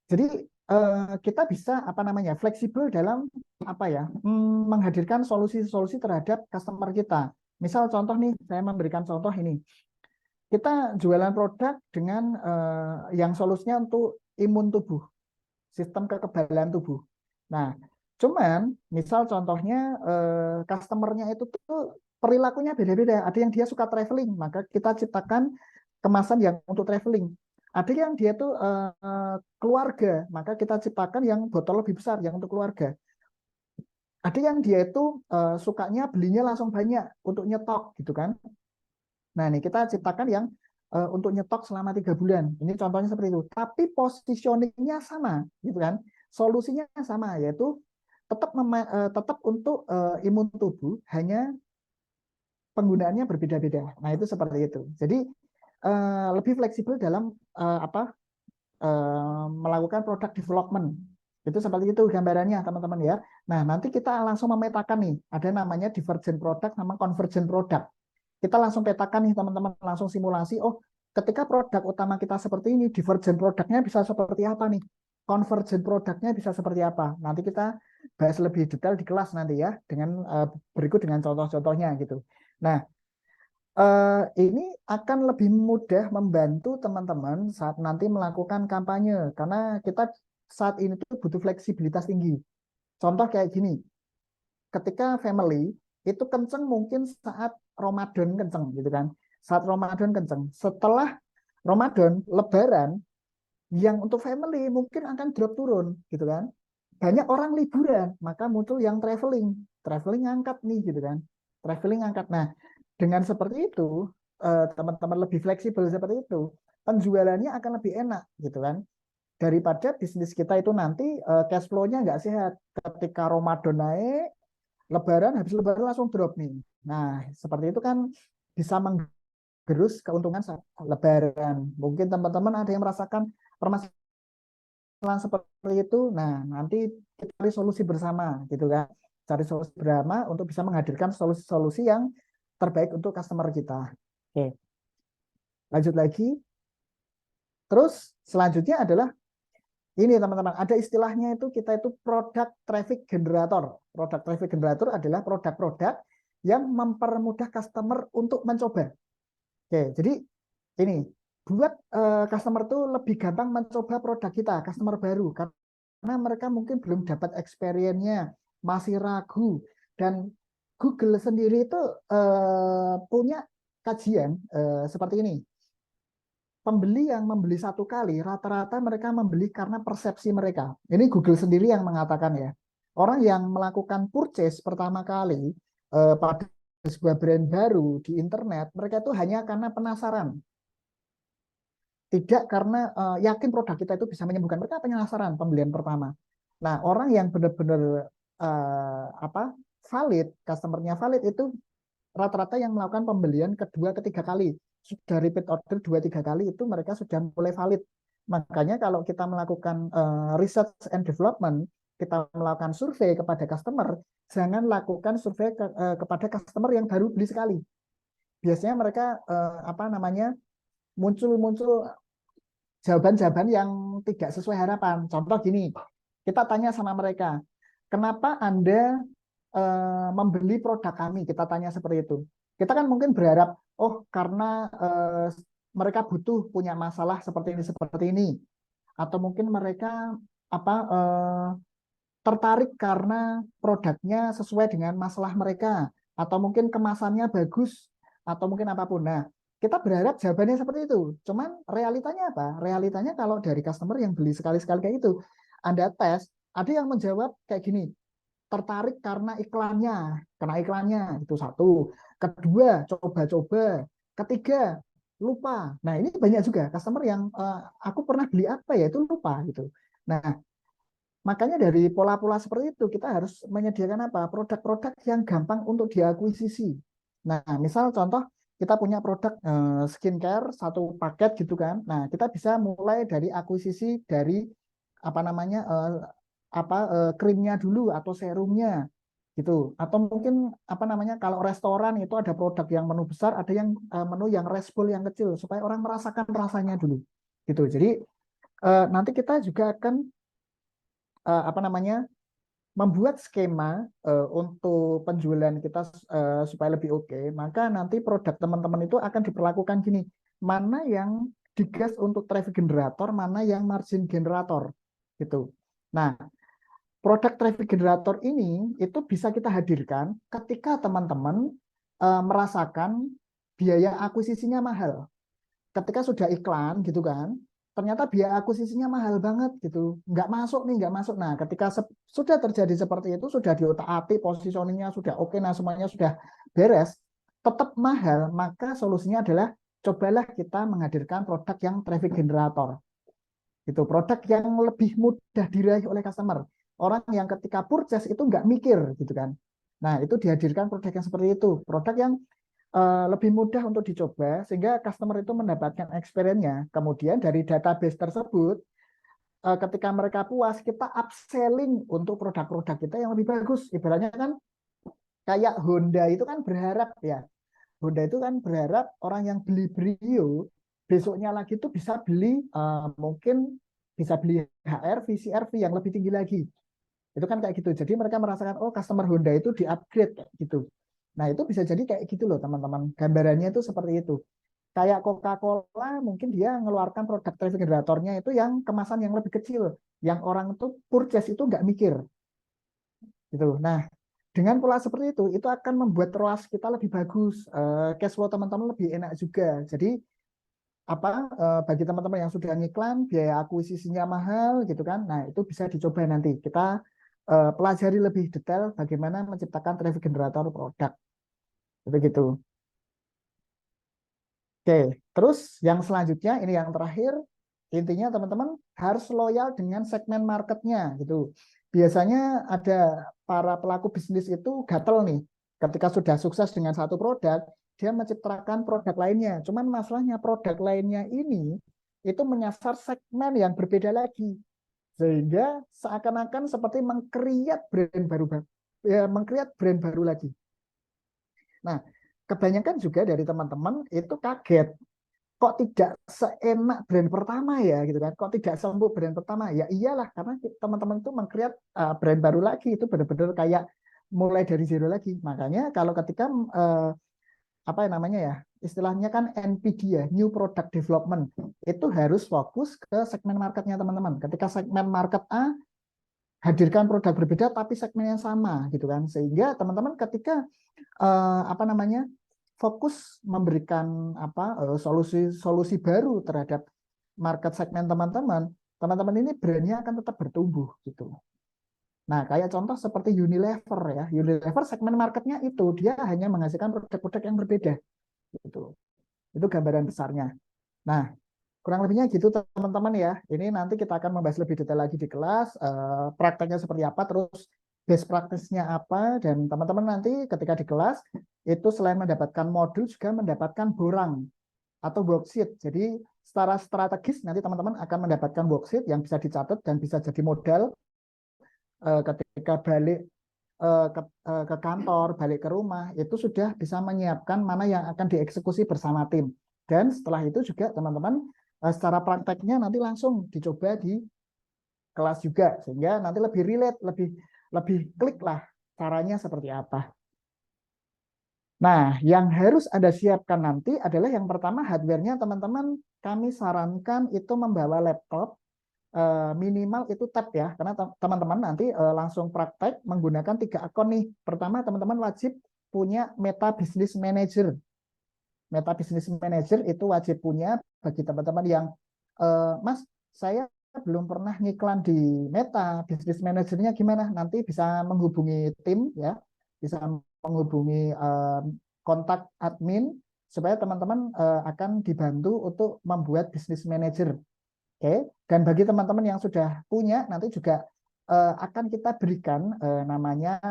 jadi kita bisa apa namanya fleksibel dalam apa ya menghadirkan solusi-solusi terhadap customer kita. Misal contoh nih, saya memberikan contoh ini. Kita jualan produk dengan yang solusinya untuk imun tubuh, sistem kekebalan tubuh. Nah, cuman misal contohnya customernya itu tuh perilakunya beda-beda. Ada yang dia suka traveling, maka kita ciptakan kemasan yang untuk traveling. Ada yang dia tuh keluarga, maka kita ciptakan yang botol lebih besar, yang untuk keluarga. Ada yang dia itu sukanya belinya langsung banyak untuk nyetok gitu kan. Nah, ini kita ciptakan yang untuk nyetok selama 3 bulan. Ini contohnya seperti itu. Tapi positioningnya sama, gitu kan? Solusinya sama, yaitu tetap untuk imun tubuh, hanya penggunaannya berbeda-beda. Nah, itu seperti itu. Jadi lebih fleksibel dalam melakukan product development. Itu seperti itu gambarannya, teman-teman ya. Nah, nanti kita langsung memetakan nih, ada namanya divergent product sama convergent product. Kita langsung petakan nih teman-teman, langsung simulasi, oh ketika produk utama kita seperti ini, divergent produknya bisa seperti apa nih, convergent produknya bisa seperti apa. Nanti kita bahas lebih detail di kelas nanti ya, dengan berikut dengan contoh-contohnya gitu. Nah, ini akan lebih mudah membantu teman-teman saat nanti melakukan kampanye, karena kita saat ini tuh butuh fleksibilitas tinggi. Contoh kayak gini, ketika family itu kenceng mungkin saat Ramadan kenceng gitu kan. Saat Ramadan kenceng. Setelah Ramadan, Lebaran, yang untuk family mungkin akan drop turun gitu kan. Banyak orang liburan, maka muncul yang traveling. Traveling angkat nih gitu kan. Traveling angkat. Nah, dengan seperti itu, teman-teman lebih fleksibel seperti itu, penjualannya akan lebih enak gitu kan. Daripada bisnis kita itu nanti cash flow-nya nggak sehat. Ketika Ramadan naik, Lebaran, habis Lebaran langsung drop nih. Nah, seperti itu kan bisa menggerus keuntungan saat Lebaran. Mungkin teman-teman ada yang merasakan permasalahan seperti itu. Nah, nanti kita cari solusi bersama, gitu kan. Cari solusi bersama untuk bisa menghadirkan solusi-solusi yang terbaik untuk customer kita. Oke, lanjut lagi. Terus selanjutnya adalah ini teman-teman, ada istilahnya itu kita itu product traffic generator. Product traffic generator adalah produk-produk yang mempermudah customer untuk mencoba. Oke, jadi ini buat customer tuh lebih gampang mencoba produk kita, customer baru, karena mereka mungkin belum dapat experience-nya, masih ragu. Dan Google sendiri itu punya kajian seperti ini. Pembeli yang membeli satu kali, rata-rata mereka membeli karena persepsi mereka. Ini Google sendiri yang mengatakan ya. Orang yang melakukan purchase pertama kali pada sebuah brand baru di internet, mereka itu hanya karena penasaran. Tidak karena yakin produk kita itu bisa menyembuhkan. Mereka penasaran pembelian pertama. Nah, orang yang benar-benar valid, customernya valid itu rata-rata yang melakukan pembelian kedua, ketiga kali. Sudah repeat order 2-3 kali itu mereka sudah mulai valid. Makanya kalau kita melakukan research and development, kita melakukan survei kepada customer, jangan lakukan survei kepada customer yang baru beli sekali. Biasanya mereka muncul jawaban-jawaban yang tidak sesuai harapan. Contoh gini, kita tanya sama mereka, kenapa Anda membeli produk kami, kita tanya seperti itu. Kita kan mungkin berharap, oh karena mereka butuh punya masalah seperti ini, atau mungkin mereka apa tertarik karena produknya sesuai dengan masalah mereka, atau mungkin kemasannya bagus, atau mungkin apapun. Nah, kita berharap jawabannya seperti itu. Cuman realitanya apa? Realitanya kalau dari customer yang beli sekali-sekali kayak itu, Anda tes, ada yang menjawab kayak gini, tertarik karena iklannya itu satu. Kedua, coba-coba. Ketiga, lupa. Nah, ini banyak juga customer yang aku pernah beli apa ya itu lupa gitu. Nah, makanya dari pola-pola seperti itu kita harus menyediakan apa? Produk-produk yang gampang untuk diakuisisi. Nah, misal contoh kita punya produk skincare satu paket gitu kan. Nah, kita bisa mulai dari akuisisi dari apa namanya krimnya dulu atau serumnya gitu. Atau mungkin apa namanya kalau restoran itu ada produk yang menu besar, ada yang menu yang restful yang kecil supaya orang merasakan rasanya dulu gitu. Jadi nanti kita juga akan apa namanya membuat skema untuk penjualan kita supaya lebih oke, maka nanti produk teman-teman itu akan diperlakukan gini, mana yang digas untuk traffic generator, mana yang margin generator, gitu. Nah, produk traffic generator ini itu bisa kita hadirkan ketika teman-teman merasakan biaya akuisisinya mahal. Ketika sudah iklan gitu kan, ternyata biaya akuisisinya mahal banget gitu, nggak masuk. Nah, ketika sudah terjadi seperti itu, sudah di otak-atik, positioningnya sudah oke, nah semuanya sudah beres, tetap mahal, maka solusinya adalah cobalah kita menghadirkan produk yang traffic generator, gitu, produk yang lebih mudah diraih oleh customer, orang yang ketika purchase itu nggak mikir gitu kan. Nah, itu dihadirkan produk yang seperti itu, produk yang lebih mudah untuk dicoba sehingga customer itu mendapatkan experience-nya. Kemudian dari database tersebut, ketika mereka puas, kita upselling untuk produk-produk kita yang lebih bagus. Ibaratnya kan kayak Honda itu kan berharap ya, Honda itu kan berharap orang yang beli Brio besoknya lagi itu bisa beli mungkin bisa beli HR-V, CR-V yang lebih tinggi lagi. Itu kan kayak gitu. Jadi mereka merasakan oh customer Honda itu di-upgrade kayak gitu. Nah, itu bisa jadi kayak gitu loh, teman-teman. Gambarannya itu seperti itu. Kayak Coca-Cola mungkin dia mengeluarkan produk traffic generatornya itu yang kemasan yang lebih kecil, yang orang itu purchase itu nggak mikir gitu. Nah, dengan pola seperti itu akan membuat ROAS kita lebih bagus, cash flow teman-teman lebih enak juga. Jadi apa bagi teman-teman yang sudah ngiklan biaya akuisisinya mahal gitu kan. Nah, itu bisa dicoba nanti. Kita pelajari lebih detail bagaimana menciptakan traffic generator produk. Begitu. Oke, terus yang selanjutnya ini yang terakhir, intinya teman-teman harus loyal dengan segmen marketnya gitu. Biasanya ada para pelaku bisnis itu gatel nih, ketika sudah sukses dengan satu produk, dia menciptakan produk lainnya. Cuman masalahnya produk lainnya ini itu menyasar segmen yang berbeda lagi, sehingga seakan-akan seperti mengkreat brand baru, ya, mengkreat brand baru lagi. Nah, kebanyakan juga dari teman-teman itu kaget kok tidak seenak brand pertama ya gitu kan, kok tidak sembuh brand pertama. Ya iyalah, karena teman-teman itu mengkreat brand baru lagi, itu benar-benar kayak mulai dari zero lagi. Makanya kalau ketika apa namanya ya, istilahnya kan NPD ya, New Product Development, itu harus fokus ke segmen marketnya teman-teman. Ketika segmen market A, hadirkan produk berbeda tapi segmen yang sama gitu kan, sehingga teman-teman ketika apa namanya fokus memberikan apa solusi baru terhadap market segmen teman-teman, teman-teman ini brandnya akan tetap bertumbuh gitu. Nah, kayak contoh seperti Unilever ya, Unilever segmen marketnya itu dia hanya menghasilkan produk-produk yang berbeda gitu. Itu gambaran besarnya. Nah, kurang lebihnya gitu teman-teman ya. Ini nanti kita akan membahas lebih detail lagi di kelas, prakteknya seperti apa, terus best practice-nya apa, dan teman-teman nanti ketika di kelas itu selain mendapatkan modul juga mendapatkan borang atau worksheet. Jadi secara strategis nanti teman-teman akan mendapatkan worksheet yang bisa dicatat dan bisa jadi modal ketika balik ke kantor, balik ke rumah, itu sudah bisa menyiapkan mana yang akan dieksekusi bersama tim. Dan setelah itu juga teman-teman secara prakteknya nanti langsung dicoba di kelas juga, sehingga nanti lebih relate, lebih klik lah caranya seperti apa. Nah, yang harus Anda siapkan nanti adalah yang pertama hardware-nya teman-teman, kami sarankan itu membawa laptop, minimal itu tab ya, karena teman-teman nanti langsung praktek menggunakan 3 akun nih. Pertama, teman-teman wajib punya Meta Business Manager. Meta Business Manager itu wajib punya bagi teman-teman yang, Mas, saya belum pernah ngiklan di Meta Business Manager-nya gimana? Nanti bisa menghubungi tim ya, bisa menghubungi kontak admin supaya teman-teman akan dibantu untuk membuat Business Manager. Oke, dan bagi teman-teman yang sudah punya, nanti juga akan kita berikan namanya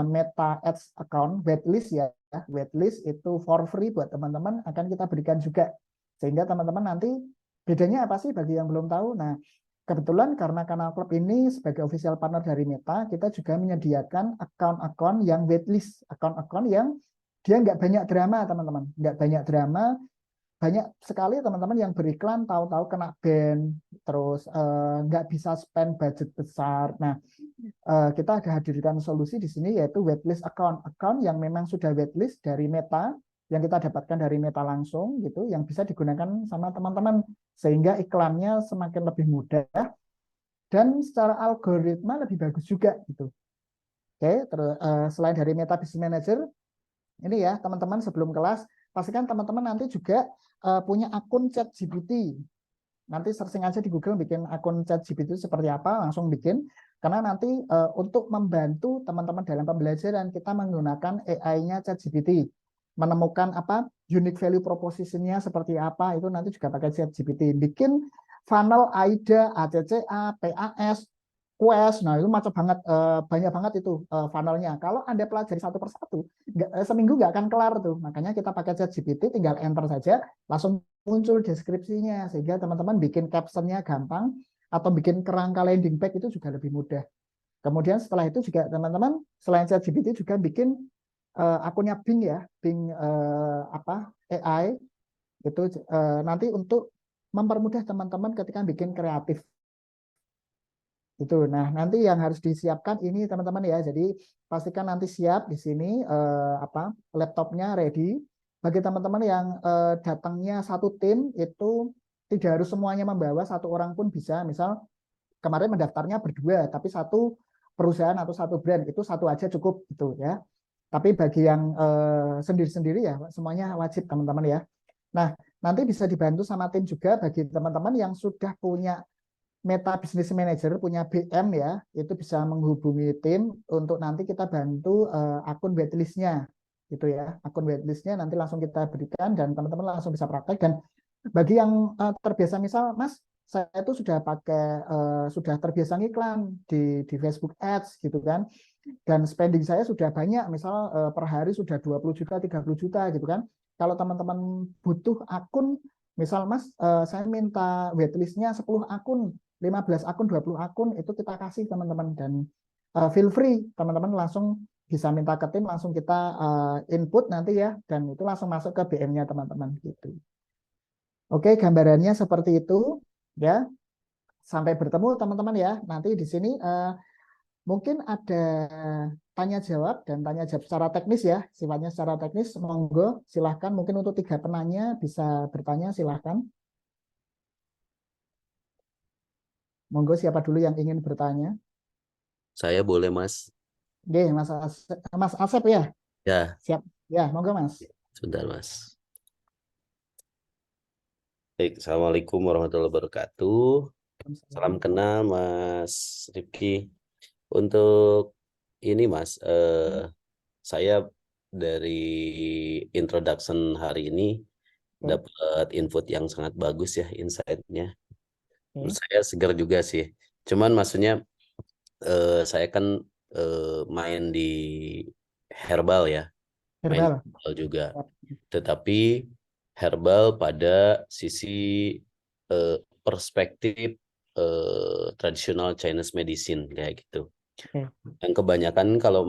Meta Ads Account waitlist ya. Waitlist itu for free buat teman-teman, akan kita berikan juga. Sehingga teman-teman nanti bedanya apa sih bagi yang belum tahu? Nah, kebetulan karena Kanal Club ini sebagai official partner dari Meta, kita juga menyediakan account-account yang waitlist, account-account yang dia nggak banyak drama, teman-teman. Nggak banyak drama, banyak sekali teman-teman yang beriklan tahu-tahu kena ban, terus nggak bisa spend budget besar. Nah, kita ada hadirkan solusi di sini yaitu waitlist account, account yang memang sudah waitlist dari Meta, yang kita dapatkan dari Meta langsung gitu, yang bisa digunakan sama teman-teman sehingga iklannya semakin lebih mudah dan secara algoritma lebih bagus juga gitu. Oke, terus selain dari Meta Business Manager, ini ya teman-teman sebelum kelas pastikan teman-teman nanti juga punya akun ChatGPT. Nanti searching aja di Google bikin akun ChatGPT itu seperti apa, langsung bikin. Karena nanti untuk membantu teman-teman dalam pembelajaran kita menggunakan AI-nya ChatGPT. Menemukan apa unique value proposition-nya seperti apa, itu nanti juga pakai ChatGPT. Bikin funnel AIDA, ACCA, PAS, Quest, nah itu macam banget, banyak banget itu funnelnya. Kalau Anda pelajari satu persatu, seminggu nggak akan kelar tuh. Makanya kita pakai ChatGPT, tinggal enter saja, langsung muncul deskripsinya, sehingga teman-teman bikin captionnya gampang, atau bikin kerangka landing page itu juga lebih mudah. Kemudian setelah itu juga teman-teman, selain ChatGPT juga bikin akunnya Bing ya, Bing apa AI, itu nanti untuk mempermudah teman-teman ketika bikin kreatif. Itu. Nah, nanti yang harus disiapkan ini teman-teman ya. Jadi pastikan nanti siap di sini laptopnya ready. Bagi teman-teman yang datangnya satu tim itu tidak harus semuanya membawa, satu orang pun bisa. Misal kemarin mendaftarnya berdua, tapi satu perusahaan atau satu brand itu satu aja cukup gitu ya. Tapi bagi yang sendiri-sendiri ya semuanya wajib teman-teman ya. Nah, nanti bisa dibantu sama tim juga bagi teman-teman yang sudah punya Meta Business Manager, punya BM ya, itu bisa menghubungi tim untuk nanti kita bantu akun waitlistnya gitu ya. Akun waitlistnya nanti langsung kita berikan dan teman-teman langsung bisa praktek. Dan bagi yang terbiasa, misal Mas, saya itu sudah pakai sudah terbiasa ngiklan di Facebook Ads gitu kan, dan spending saya sudah banyak, misal per hari sudah 20 juta, 30 juta gitu kan. Kalau teman-teman butuh akun, misal Mas, saya minta waitlistnya 10 akun, 15 akun, 20 akun, itu kita kasih teman-teman. Dan feel free, teman-teman langsung bisa minta ke tim, langsung kita input nanti ya, dan itu langsung masuk ke BM-nya teman-teman gitu. Oke, gambarannya seperti itu ya. Sampai bertemu teman-teman ya. Nanti di sini mungkin ada tanya jawab dan tanya jawab secara teknis ya, sifatnya secara teknis. Monggo silahkan, mungkin untuk 3 penanya bisa bertanya, silahkan. Monggo siapa dulu yang ingin bertanya? Saya boleh, Mas. Oke, Mas Asep ya. Ya, Siap. Ya, monggo Mas. sebentar, Mas. Baik, Assalamualaikum warahmatullahi wabarakatuh. Salam kenal, Mas Rifki. Untuk ini, Mas, saya dari introduction hari ini Oke, dapat input yang sangat bagus ya, insight-nya. Menurut oke. saya segar juga sih. Cuman maksudnya saya kan main di herbal ya, main di Verbal. herbal juga. Siap. Tetapi herbal pada sisi eh, perspektif tradisional Chinese medicine kayak gitu. Oke, Yang kebanyakan kalau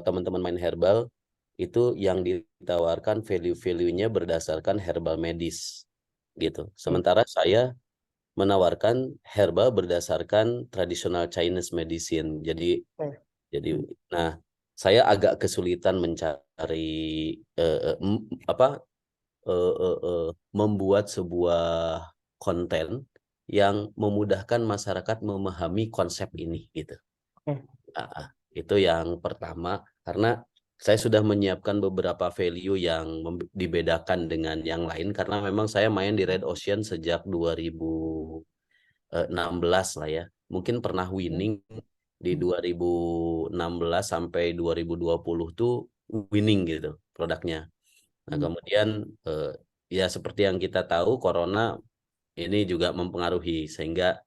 teman-teman main herbal itu yang ditawarkan value-value-nya berdasarkan herbal medis gitu. oke, Sementara saya menawarkan herbal berdasarkan tradisional Chinese medicine. Jadi oke. Jadi, nah, saya agak kesulitan mencari membuat sebuah konten yang memudahkan masyarakat memahami konsep ini gitu. Oke. Itu yang pertama, karena saya sudah menyiapkan beberapa value yang dibedakan dengan yang lain, karena memang saya main di Red Ocean sejak 2016 lah ya. Mungkin pernah winning di 2016 sampai 2020 tuh winning gitu produknya. Nah, kemudian ya seperti yang kita tahu, Corona ini juga mempengaruhi sehingga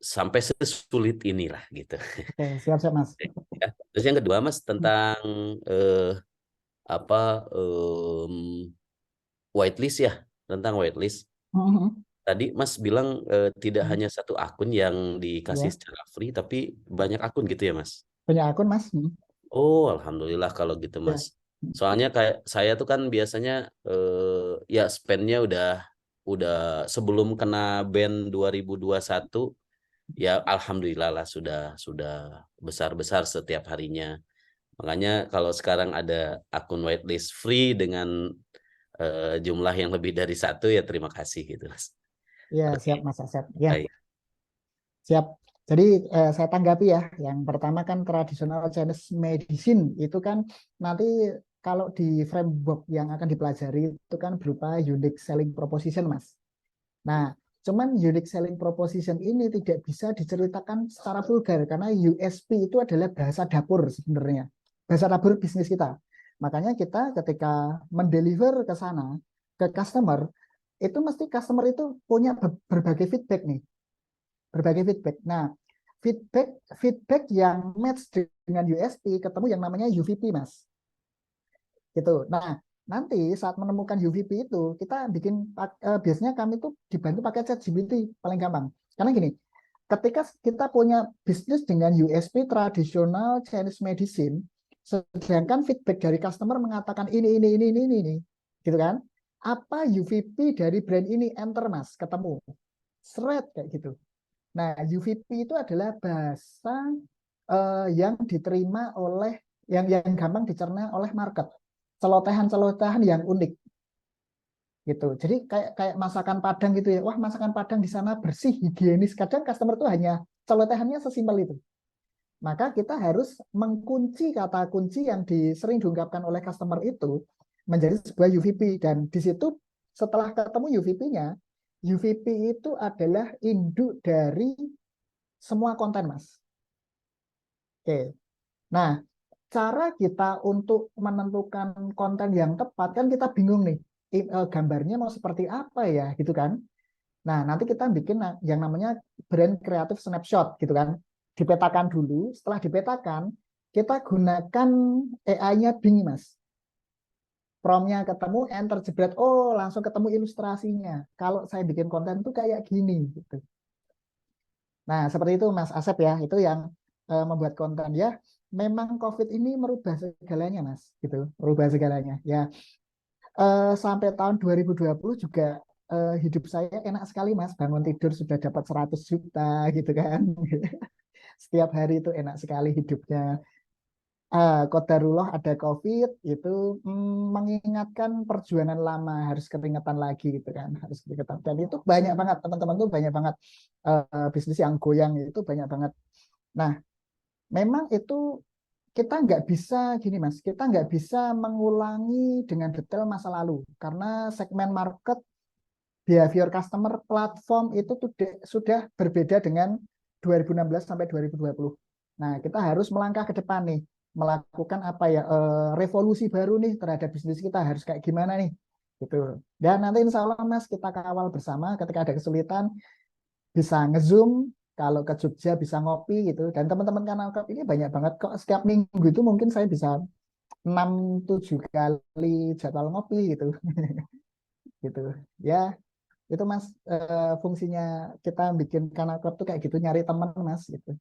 sampai sesulit inilah gitu. Oke, siap-siap Mas. Ya. Terus yang kedua Mas tentang apa whitelist ya, tentang whitelist. Tadi Mas bilang tidak hanya satu akun yang dikasih Ya, secara free, tapi banyak akun gitu ya Mas? punya akun Mas. Oh, alhamdulillah kalau gitu Mas. Ya. Soalnya kayak saya tuh kan biasanya ya spendnya udah sebelum kena ban 2021 ya alhamdulillah lah sudah besar-besar setiap harinya. Makanya kalau sekarang ada akun whitelist free dengan jumlah yang lebih dari satu ya terima kasih gitu Mas. Ya, Oke, siap Mas Asep. Ya, baik. siap. Jadi saya tanggapi ya. Yang pertama kan tradisional Chinese medicine itu kan nanti kalau di framework yang akan dipelajari itu kan berupa unique selling proposition, Mas. Nah, cuman unique selling proposition ini tidak bisa diceritakan secara vulgar karena USP itu adalah bahasa dapur sebenarnya. Bahasa dapur bisnis kita. Makanya kita ketika mendeliver ke sana ke customer itu mesti customer itu punya berbagai feedback nih, berbagai feedback. Nah, feedback feedback yang match dengan USP ketemu yang namanya UVP, Mas. Gitu. Nah, nanti saat menemukan UVP itu kita bikin biasanya kami tuh dibantu pakai ChatGPT paling gampang. Karena gini, ketika kita punya bisnis dengan USP tradisional Chinese medicine, sedangkan feedback dari customer mengatakan ini, gitu kan? Apa UVP dari brand ini? Enter Mas, ketemu. Seret kayak gitu. Nah, UVP itu adalah bahasa yang diterima oleh yang gampang dicerna oleh market. Celotehan-celotehan yang unik gitu. Jadi kayak kayak masakan Padang gitu ya. Wah, masakan Padang di sana bersih, higienis. Kadang customer tuh hanya celotehannya sesimpel itu. Maka kita harus mengunci kata kunci yang sering diungkapkan oleh customer itu menjadi sebuah UVP dan di situ setelah ketemu UVP-nya, UVP itu adalah induk dari semua konten, Mas. Oke. Nah, cara kita untuk menentukan konten yang tepat kan kita bingung nih. Gambarnya mau seperti apa ya, gitu kan? Nah, nanti kita bikin yang namanya brand creative snapshot, gitu kan? Dipetakan dulu. Setelah dipetakan, kita gunakan AI-nya Bing, Mas. Promnya ketemu, enter jebret, oh langsung ketemu ilustrasinya. Kalau saya bikin konten tuh kayak gini, gitu. Nah, seperti itu Mas Asep ya, itu yang membuat konten ya. Memang COVID ini merubah segalanya Mas, gitu, merubah segalanya. Ya, sampai tahun 2020 juga hidup saya enak sekali Mas, bangun tidur sudah dapat 100 juta gitu kan. Setiap hari itu enak sekali hidupnya. Qadarullah ada COVID itu mengingatkan perjuangan lama harus keringetan lagi gitu kan, harus keringetan. Dan itu banyak banget teman-teman tuh banyak banget bisnis yang goyang itu banyak banget. Nah, memang itu kita nggak bisa gini Mas, kita nggak bisa mengulangi dengan detail masa lalu karena segmen market, behavior customer, platform itu sudah berbeda dengan 2016 sampai 2020. Nah, kita harus melangkah ke depan nih, melakukan apa ya, revolusi baru nih terhadap bisnis kita harus kayak gimana nih, gitu. Dan nanti insya Allah Mas kita kawal bersama ketika ada kesulitan bisa ngezoom, kalau ke Jogja bisa ngopi gitu. Dan teman-teman Kanal Cup ini banyak banget kok, setiap minggu itu mungkin saya bisa 6-7 kali jadwal ngopi gitu. Gitu ya, itu Mas, fungsinya kita bikin Kanal Club tuh kayak gitu, nyari teman Mas gitu.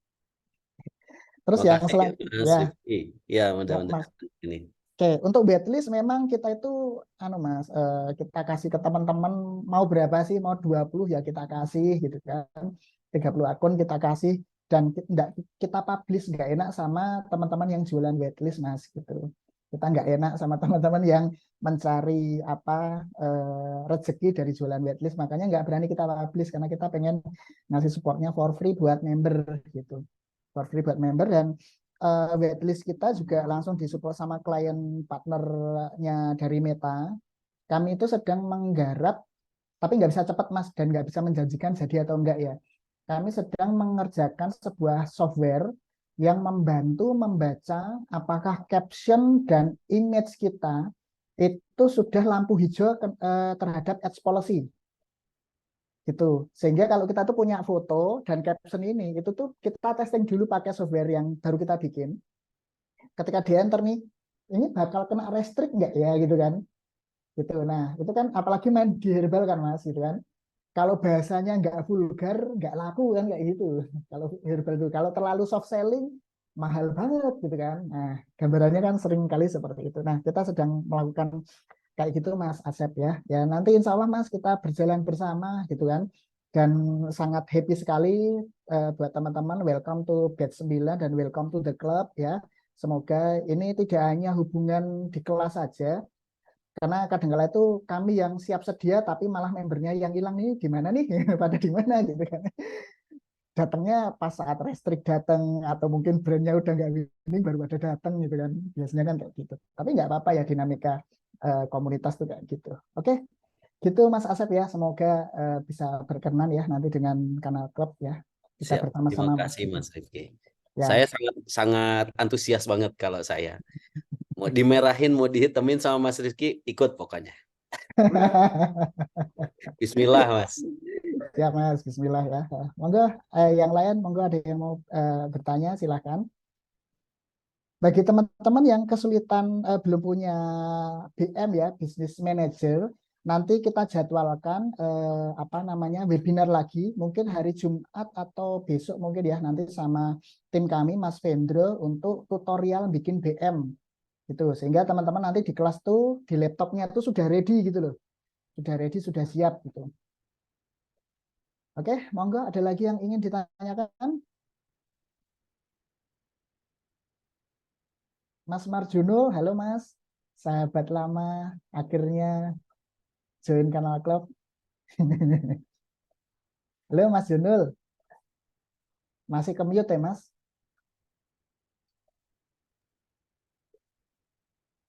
Terus yang Makasih ya selanjutnya Mas ya, Rifki. Ya, ya Mas. mudah-mudahan ini. Oke, untuk waitlist memang kita itu anu Mas, kita kasih ke teman-teman mau berapa sih? Mau 20 ya kita kasih gitu kan. 30 akun kita kasih. dan tidak kita publish, nggak enak sama teman-teman yang jualan waitlist Mas gitu. Kita nggak enak sama teman-teman yang mencari rezeki dari jualan waitlist, makanya nggak berani kita publish karena kita pengen ngasih supportnya for free buat member gitu, for free buat member. Dan waitlist kita juga langsung disupport sama klien partnernya dari Meta. Kami itu sedang menggarap, tapi nggak bisa cepat Mas dan nggak bisa menjanjikan jadi atau enggak ya. Kami sedang mengerjakan sebuah software yang membantu membaca apakah caption dan image kita itu sudah lampu hijau terhadap ads policy gitu. Sehingga kalau kita tuh punya foto dan caption ini, itu tuh kita testing dulu pakai software yang baru kita bikin. Ketika di enter nih, ini bakal kena restrict nggak ya gitu kan? Gitu. Nah, itu kan apalagi main di herbal kan Mas gitu kan. Kalau bahasanya nggak vulgar, nggak laku kan kayak gitu. Kalau herbal itu, kalau terlalu soft selling, mahal banget gitu kan. Nah, gambarannya kan sering kali seperti itu. Nah, kita sedang melakukan kayak gitu Mas Asep ya. Ya nanti insya Allah Mas kita berjalan bersama gitu kan. Dan sangat happy sekali buat teman-teman. Welcome to batch 9 dan welcome to the club ya. Semoga ini tidak hanya hubungan di kelas saja, karena kadang-kala itu kami yang siap sedia tapi malah membernya yang hilang nih gimana nih pada di mana gitu kan, datangnya pas saat restrict datang atau mungkin brandnya udah nggak winning baru pada datang gitu kan, biasanya kan kayak gitu. Tapi nggak apa-apa ya, dinamika komunitas tuh kayak gitu. Oke, gitu Mas Asep ya, semoga bisa berkenan ya nanti dengan kanal klub ya, kita Siap. Terima bersama-sama kasih Mas Rifki. Saya ya. sangat sangat antusias banget kalau saya. Mau dimerahin, mau dihitemin sama Mas Rifki, ikut pokoknya. Bismillah, Mas. Siap Mas, Bismillah ya. Monggo yang lain, monggo ada yang mau bertanya silahkan. Bagi teman-teman yang kesulitan belum punya BM ya, Business Manager, nanti kita jadwalkan webinar lagi, mungkin hari Jumat atau besok mungkin ya, nanti sama tim kami Mas Vendro untuk tutorial bikin BM gitu. Sehingga teman-teman nanti di kelas tuh di laptopnya tuh sudah ready gitu loh. Sudah ready, sudah siap gitu. Oke, monggo ada lagi yang ingin ditanyakan? Mas Marjuno, halo Mas. Sahabat lama, akhirnya join kanal klub. Halo Mas Junul, masih commute ya Mas?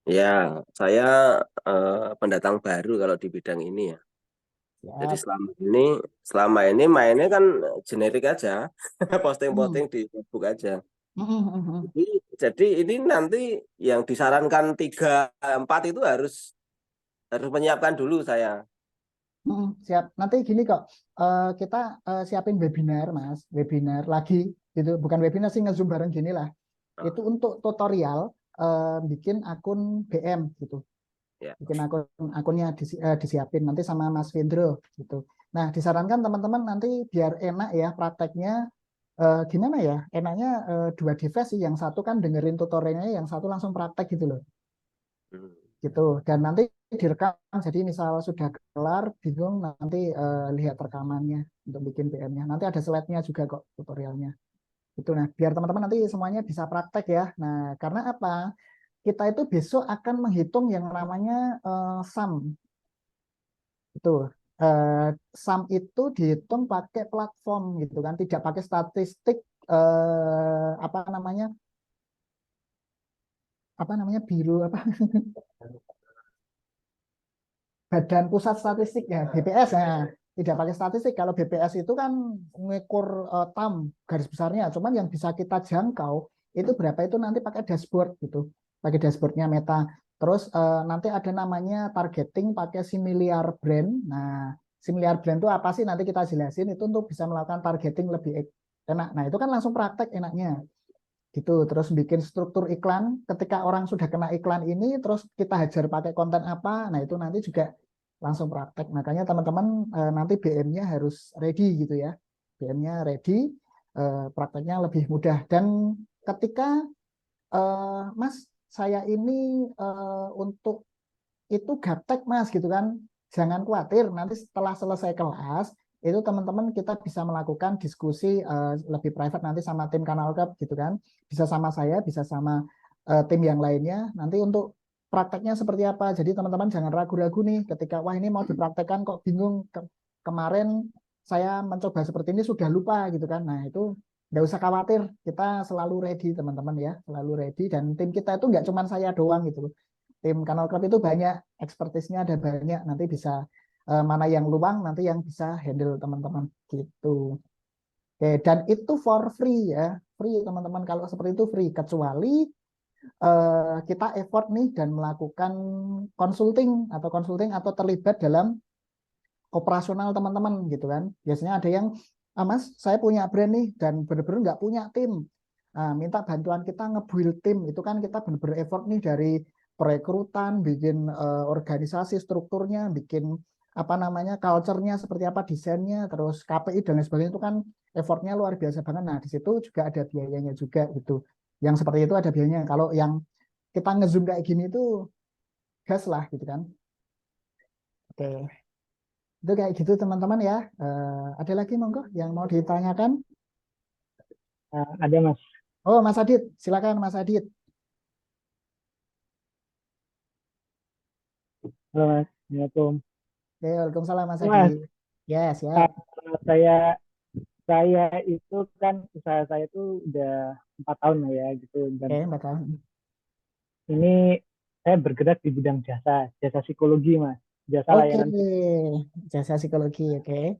Ya, saya pendatang baru kalau di bidang ini ya. Jadi Siap. selama ini mainnya kan generik aja, Hmm. posting-posting di Facebook aja. Hmm, hmm, hmm, hmm. Jadi, jadi ini nanti yang disarankan 3, 4 itu harus harus menyiapkan dulu saya. Siap. Nanti gini kok, kita siapin webinar Mas, webinar lagi gitu, bukan webinar sih, nge-zoom bareng gini lah. Nah, Itu untuk tutorial bikin akun BM gitu. ya. Bikin akunnya disiapin nanti sama Mas Vendro gitu. Nah, disarankan teman-teman nanti biar enak ya prakteknya, gimana ya? Enaknya dua device sih, yang satu kan dengerin tutorialnya, yang satu langsung praktek gitu loh. Hmm. Gitu. Dan nanti direkam, jadi misal sudah kelar bingung nanti lihat rekamannya untuk bikin PM-nya. Nanti ada slide-nya juga kok tutorialnya. Itu nah, biar teman-teman nanti semuanya bisa praktek ya. Nah, karena apa? Kita itu besok akan menghitung yang namanya sum. Itu sum itu dihitung pakai platform gitu kan, tidak pakai statistik apa namanya biru apa Badan Pusat Statistik ya, BPS ya. Tidak pakai statistik. Kalau BPS itu kan mengukur garis besarnya, cuman yang bisa kita jangkau itu berapa, itu nanti pakai dashboard gitu, pakai dashboardnya Meta. Terus nanti ada namanya targeting pakai similar brand. Nah, similar brand itu apa sih, nanti kita jelasin. Itu untuk bisa melakukan targeting lebih enak. Nah, itu kan langsung praktek enaknya gitu. Terus bikin struktur iklan, ketika orang sudah kena iklan ini terus kita hajar pakai konten apa, nah itu nanti juga langsung praktek. Makanya teman-teman nanti BM-nya harus ready gitu ya, BM-nya ready, prakteknya lebih mudah. Dan ketika Mas, saya ini untuk itu gaptek Mas gitu kan, jangan khawatir nanti setelah selesai kelas itu teman-teman kita bisa melakukan diskusi lebih private nanti sama tim Kanal Club gitu kan. Bisa sama saya, bisa sama tim yang lainnya. Nanti untuk prakteknya seperti apa. Jadi teman-teman jangan ragu-ragu nih ketika wah ini mau dipraktekkan kok bingung. Kemarin saya mencoba seperti ini sudah lupa gitu kan. Nah, itu nggak usah khawatir, kita selalu ready teman-teman ya, selalu ready. Dan tim kita itu nggak cuma saya doang gitu loh. Tim Kanal Club itu banyak, expertise-nya ada banyak, nanti bisa mana yang luang, nanti yang bisa handle teman-teman gitu. Oke, dan itu for free ya, free teman-teman, kalau seperti itu free, kecuali kita effort nih dan melakukan konsulting atau terlibat dalam operasional teman-teman gitu kan. Biasanya ada yang, Mas, saya punya brand nih dan benar-benar nggak punya tim. Minta bantuan kita nge-build tim. Itu kan kita benar-benar effort nih dari perekrutan, bikin organisasi strukturnya, bikin apa namanya culture-nya seperti apa, desainnya, terus KPI dan lain sebagainya itu kan effortnya luar biasa banget. Nah, di situ juga ada biayanya juga gitu. Yang seperti itu ada biayanya. Kalau yang kita nge-zoom kayak gini itu gas lah gitu kan. Oke. Itu kayak gitu teman-teman ya. Ada lagi monggo yang mau ditanyakan? Ada Mas. Oh, Mas Adit, silakan Mas Adit. Halo Mas, Assalamualaikum. Oke, Waalaikumsalam Mas Mas, Adit. Yes, ya. saya itu kan usaha saya itu udah 4 tahun lah ya gitu, dan Oke, bakal. ini saya bergerak di bidang jasa psikologi Mas, jasa Oke, layanan. jasa psikologi, oke.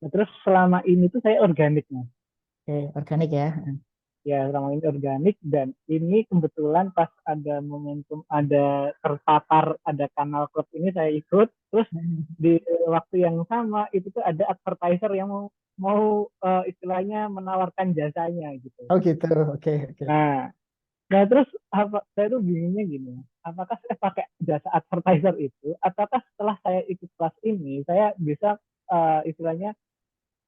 Nah, terus selama ini tuh saya organik Mas. Oke, organik ya. Ya, selama ini organik, dan ini kebetulan pas ada momentum, ada terpapar, ada Kanal Club ini saya ikut. Terus di waktu yang sama itu tuh ada advertiser yang mau istilahnya menawarkan jasanya gitu. Oh gitu, oke, oke. Nah, nah terus saya tuh bingungnya gini, apakah saya pakai jasa advertiser itu, ataukah setelah saya ikut kelas ini saya bisa istilahnya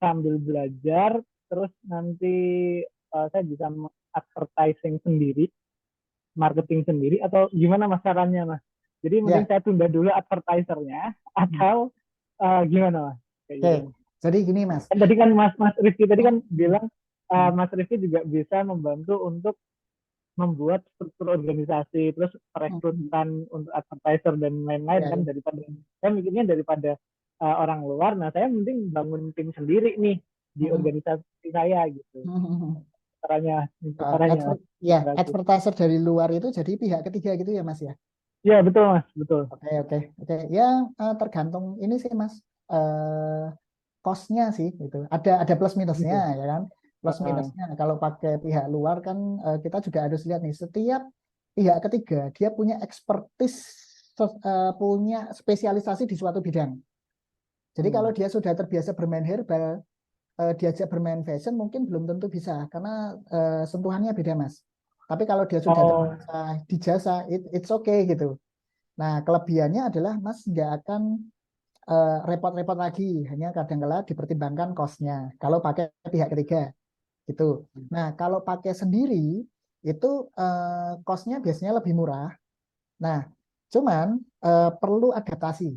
sambil belajar, terus nanti saya bisa advertising sendiri, marketing sendiri, atau gimana mas caranya mas? Jadi mending Ya, saya tunda dulu advertisernya, atau gimana mas? Kayak oke. gitu. Jadi gini Mas. Kan tadi kan Mas Rifki tadi kan bilang Mas Rifki juga bisa membantu untuk membuat struktur organisasi, terus perekrutan untuk advertiser dan lain-lain Ya, kan, ya. daripada saya mikirnya daripada orang luar. Nah saya mending bangun tim sendiri nih di organisasi saya gitu. Caranya, itu caranya mas. Ya, advertiser dari luar itu jadi pihak ketiga gitu ya Mas ya. Ya betul mas, betul. Oke, oke, oke. Ya, tergantung ini sih Mas. Eh Cost-nya sih gitu. Ada plus minusnya Gitu. ya kan. Plus minusnya kalau pakai pihak luar kan kita juga harus lihat nih setiap pihak ketiga dia punya expertise, punya spesialisasi di suatu bidang. Jadi kalau dia sudah terbiasa bermain herbal, diajak bermain fashion mungkin belum tentu bisa karena sentuhannya beda Mas. Tapi kalau dia sudah terbiasa di jasa, it's okay gitu. Nah, kelebihannya adalah Mas nggak akan repot-repot lagi, hanya kadang-kala dipertimbangkan cost-nya kalau pakai pihak ketiga gitu. Nah, kalau pakai sendiri itu cost-nya biasanya lebih murah. Nah, cuman perlu adaptasi,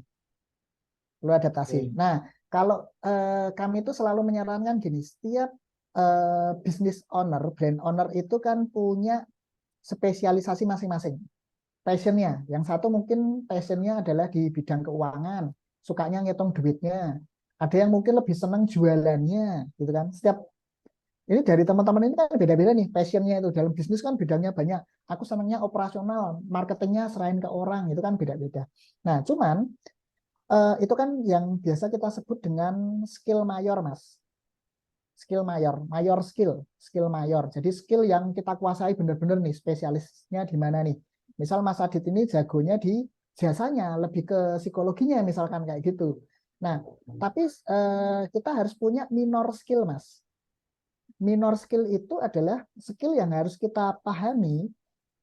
perlu adaptasi. Nah, kalau kami itu selalu menyarankan gini, setiap business owner, brand owner itu kan punya spesialisasi masing-masing. Passionnya, yang satu mungkin passionnya adalah di bidang keuangan, sukanya ngitung duitnya. Ada yang mungkin lebih senang jualannya, gitu kan. Setiap ini dari teman-teman ini kan beda-beda nih passionnya itu dalam bisnis kan bidangnya banyak. Aku senangnya operasional, marketingnya serahin ke orang, itu kan beda-beda. Nah, cuman itu kan yang biasa kita sebut dengan skill mayor, Mas. Skill mayor, mayor skill mayor. Jadi skill yang kita kuasai benar-benar nih, spesialisnya di mana nih. Misal Mas Adit ini jagonya di jasanya, lebih ke psikologinya misalkan kayak gitu. Nah, tapi kita harus punya minor skill, Mas. Minor skill itu adalah skill yang harus kita pahami,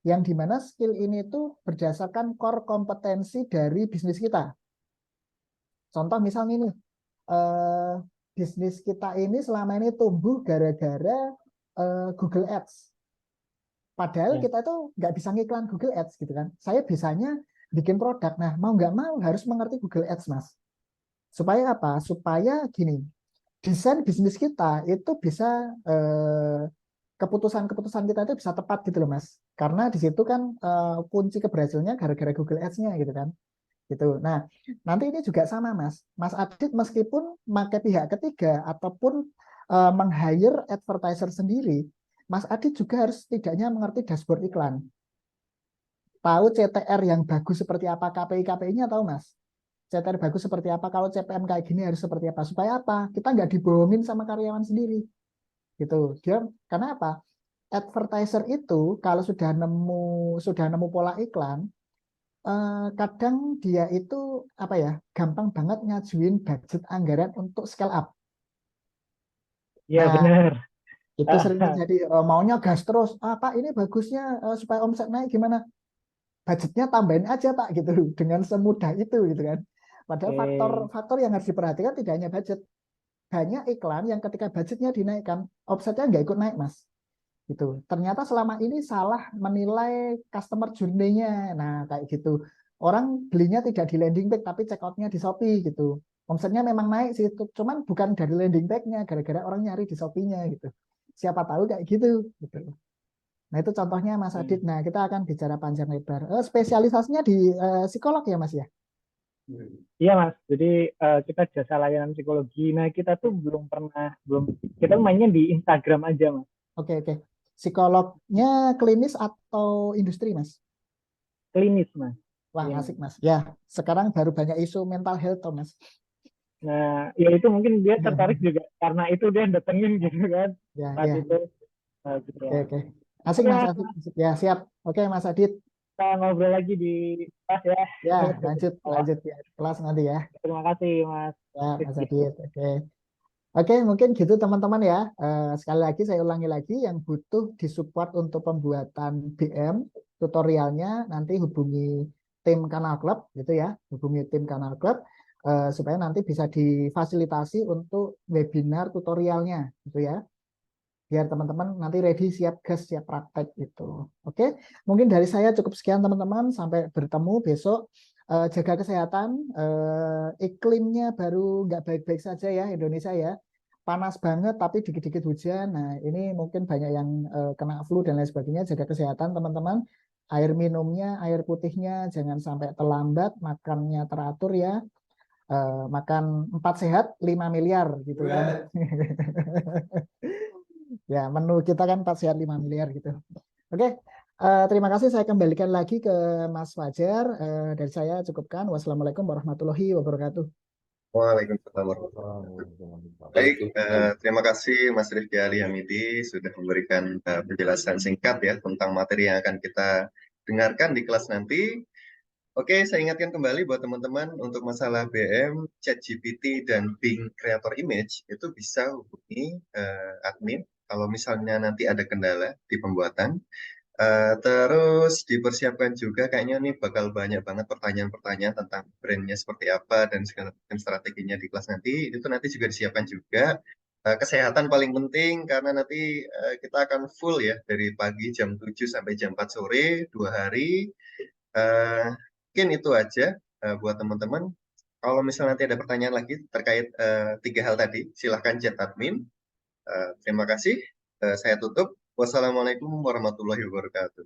yang dimana skill ini itu berdasarkan core kompetensi dari bisnis kita. Contoh misalnya ini, bisnis kita ini selama ini tumbuh gara-gara Google Ads. Padahal kita itu nggak bisa ngiklan Google Ads gitu kan. Saya bisanya bikin produk. Nah, mau nggak mau harus mengerti Google Ads, Mas. Supaya apa? Supaya gini, desain bisnis kita itu bisa keputusan-keputusan kita itu bisa tepat gitu loh Mas. Karena di situ kan kunci keberhasilannya gara-gara Google Ads-nya gitu kan. Gitu. Nah, nanti ini juga sama Mas. Mas Adit meskipun pakai pihak ketiga ataupun meng-hire advertiser sendiri, Mas Adit juga harus setidaknya mengerti dashboard iklan. Tahu CTR yang bagus seperti apa, KPI-KPI-nya tahu Mas. CTR bagus seperti apa, kalau CPM kayak gini harus seperti apa. Supaya apa? Kita nggak dibohongin sama karyawan sendiri. Gitu. Dia, karena apa? Advertiser itu kalau sudah nemu pola iklan, kadang dia itu apa ya, gampang banget ngajuin budget anggaran untuk scale up. Iya Nah, benar. itu sering terjadi, maunya gas terus. Pak ini bagusnya supaya omset naik gimana? Budgetnya tambahin aja Pak gitu, dengan semudah itu gitu kan. Padahal Oke. faktor yang harus diperhatikan tidak hanya budget, banyak iklan yang ketika budgetnya dinaikkan, omsetnya nggak ikut naik Mas. Gitu. Ternyata selama ini salah menilai customer journey-nya. Nah, kayak gitu. Orang belinya tidak di landing page tapi check out-nya di Shopee gitu. Omsetnya memang naik sih, cuman bukan dari landing page-nya, gara-gara orang nyari di Shopee-nya gitu. Siapa tahu kayak gitu gitu. Nah, itu contohnya Mas Adit. Nah, kita akan bicara panjang lebar. Spesialisasinya di psikolog ya, Mas ya? Iya Mas, jadi kita jasa layanan psikologi. Nah kita tuh belum kita mainnya di Instagram aja Mas. Oke, oke. Psikolognya klinis atau industri, Mas? Klinis Mas. Wah, Klinis. asik, Mas. Ya, sekarang baru banyak isu mental health, tuh, Mas. Nah ya itu mungkin dia tertarik juga karena itu dia datengin gitu kan. Ya, Saat ya. itu gitu Oke, ya. oke. Asik, Oke Mas Mas, Asik. Ya, siap. Oke, Mas Adit. kita ngobrol lagi di kelas ya. Ya, lanjut, Oh, lanjut ya. Kelas nanti ya. terima kasih Mas Ya, Mas Rifki. Adit. Oke. Oke, mungkin gitu teman-teman ya. Sekali lagi saya ulangi lagi, yang butuh disupport untuk pembuatan BM tutorialnya nanti hubungi tim Kanal Club gitu ya, hubungi tim Kanal Club supaya nanti bisa difasilitasi untuk webinar tutorialnya gitu ya. Biar teman-teman nanti ready, siap gas, siap praktek gitu. Oke, mungkin dari saya cukup sekian teman-teman. Sampai bertemu besok. Jaga kesehatan. Iklimnya baru nggak baik-baik saja ya Indonesia ya. Panas banget tapi dikit-dikit hujan. Nah ini mungkin banyak yang kena flu dan lain sebagainya. Jaga kesehatan teman-teman. Air minumnya, air putihnya jangan sampai terlambat. Makannya teratur ya. Makan 4 sehat 5 miliar gitu kan. Ya, menu kita kan 4 sehat 5 miliar gitu. Oke, terima kasih. Saya kembalikan lagi ke Mas Fajar. Dari saya cukupkan. Wassalamualaikum warahmatullahi wabarakatuh. Waalaikumsalam warahmatullahi wabarakatuh. Baik, terima kasih Mas Rifki Ali Hamidi sudah memberikan penjelasan singkat ya tentang materi yang akan kita dengarkan di kelas nanti. Oke, saya ingatkan kembali buat teman-teman untuk masalah BM, ChatGPT, dan Bing Creator Image itu bisa hubungi admin kalau misalnya nanti ada kendala di pembuatan. Terus dipersiapkan juga kayaknya nih bakal banyak banget pertanyaan-pertanyaan tentang brandnya seperti apa dan segala macam strateginya di kelas nanti. Itu nanti juga disiapkan juga. Kesehatan paling penting karena nanti kita akan full ya dari pagi jam 7 sampai jam 4 sore 2 hari. Eh, Mungkin itu aja buat teman-teman. Kalau misalnya nanti ada pertanyaan lagi terkait 3 hal tadi, silahkan chat admin. Terima kasih. Saya tutup. Wassalamualaikum warahmatullahi wabarakatuh.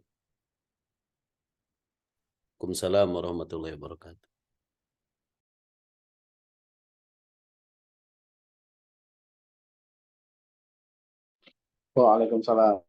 Waalaikumsalam warahmatullahi wabarakatuh. Waalaikumsalam.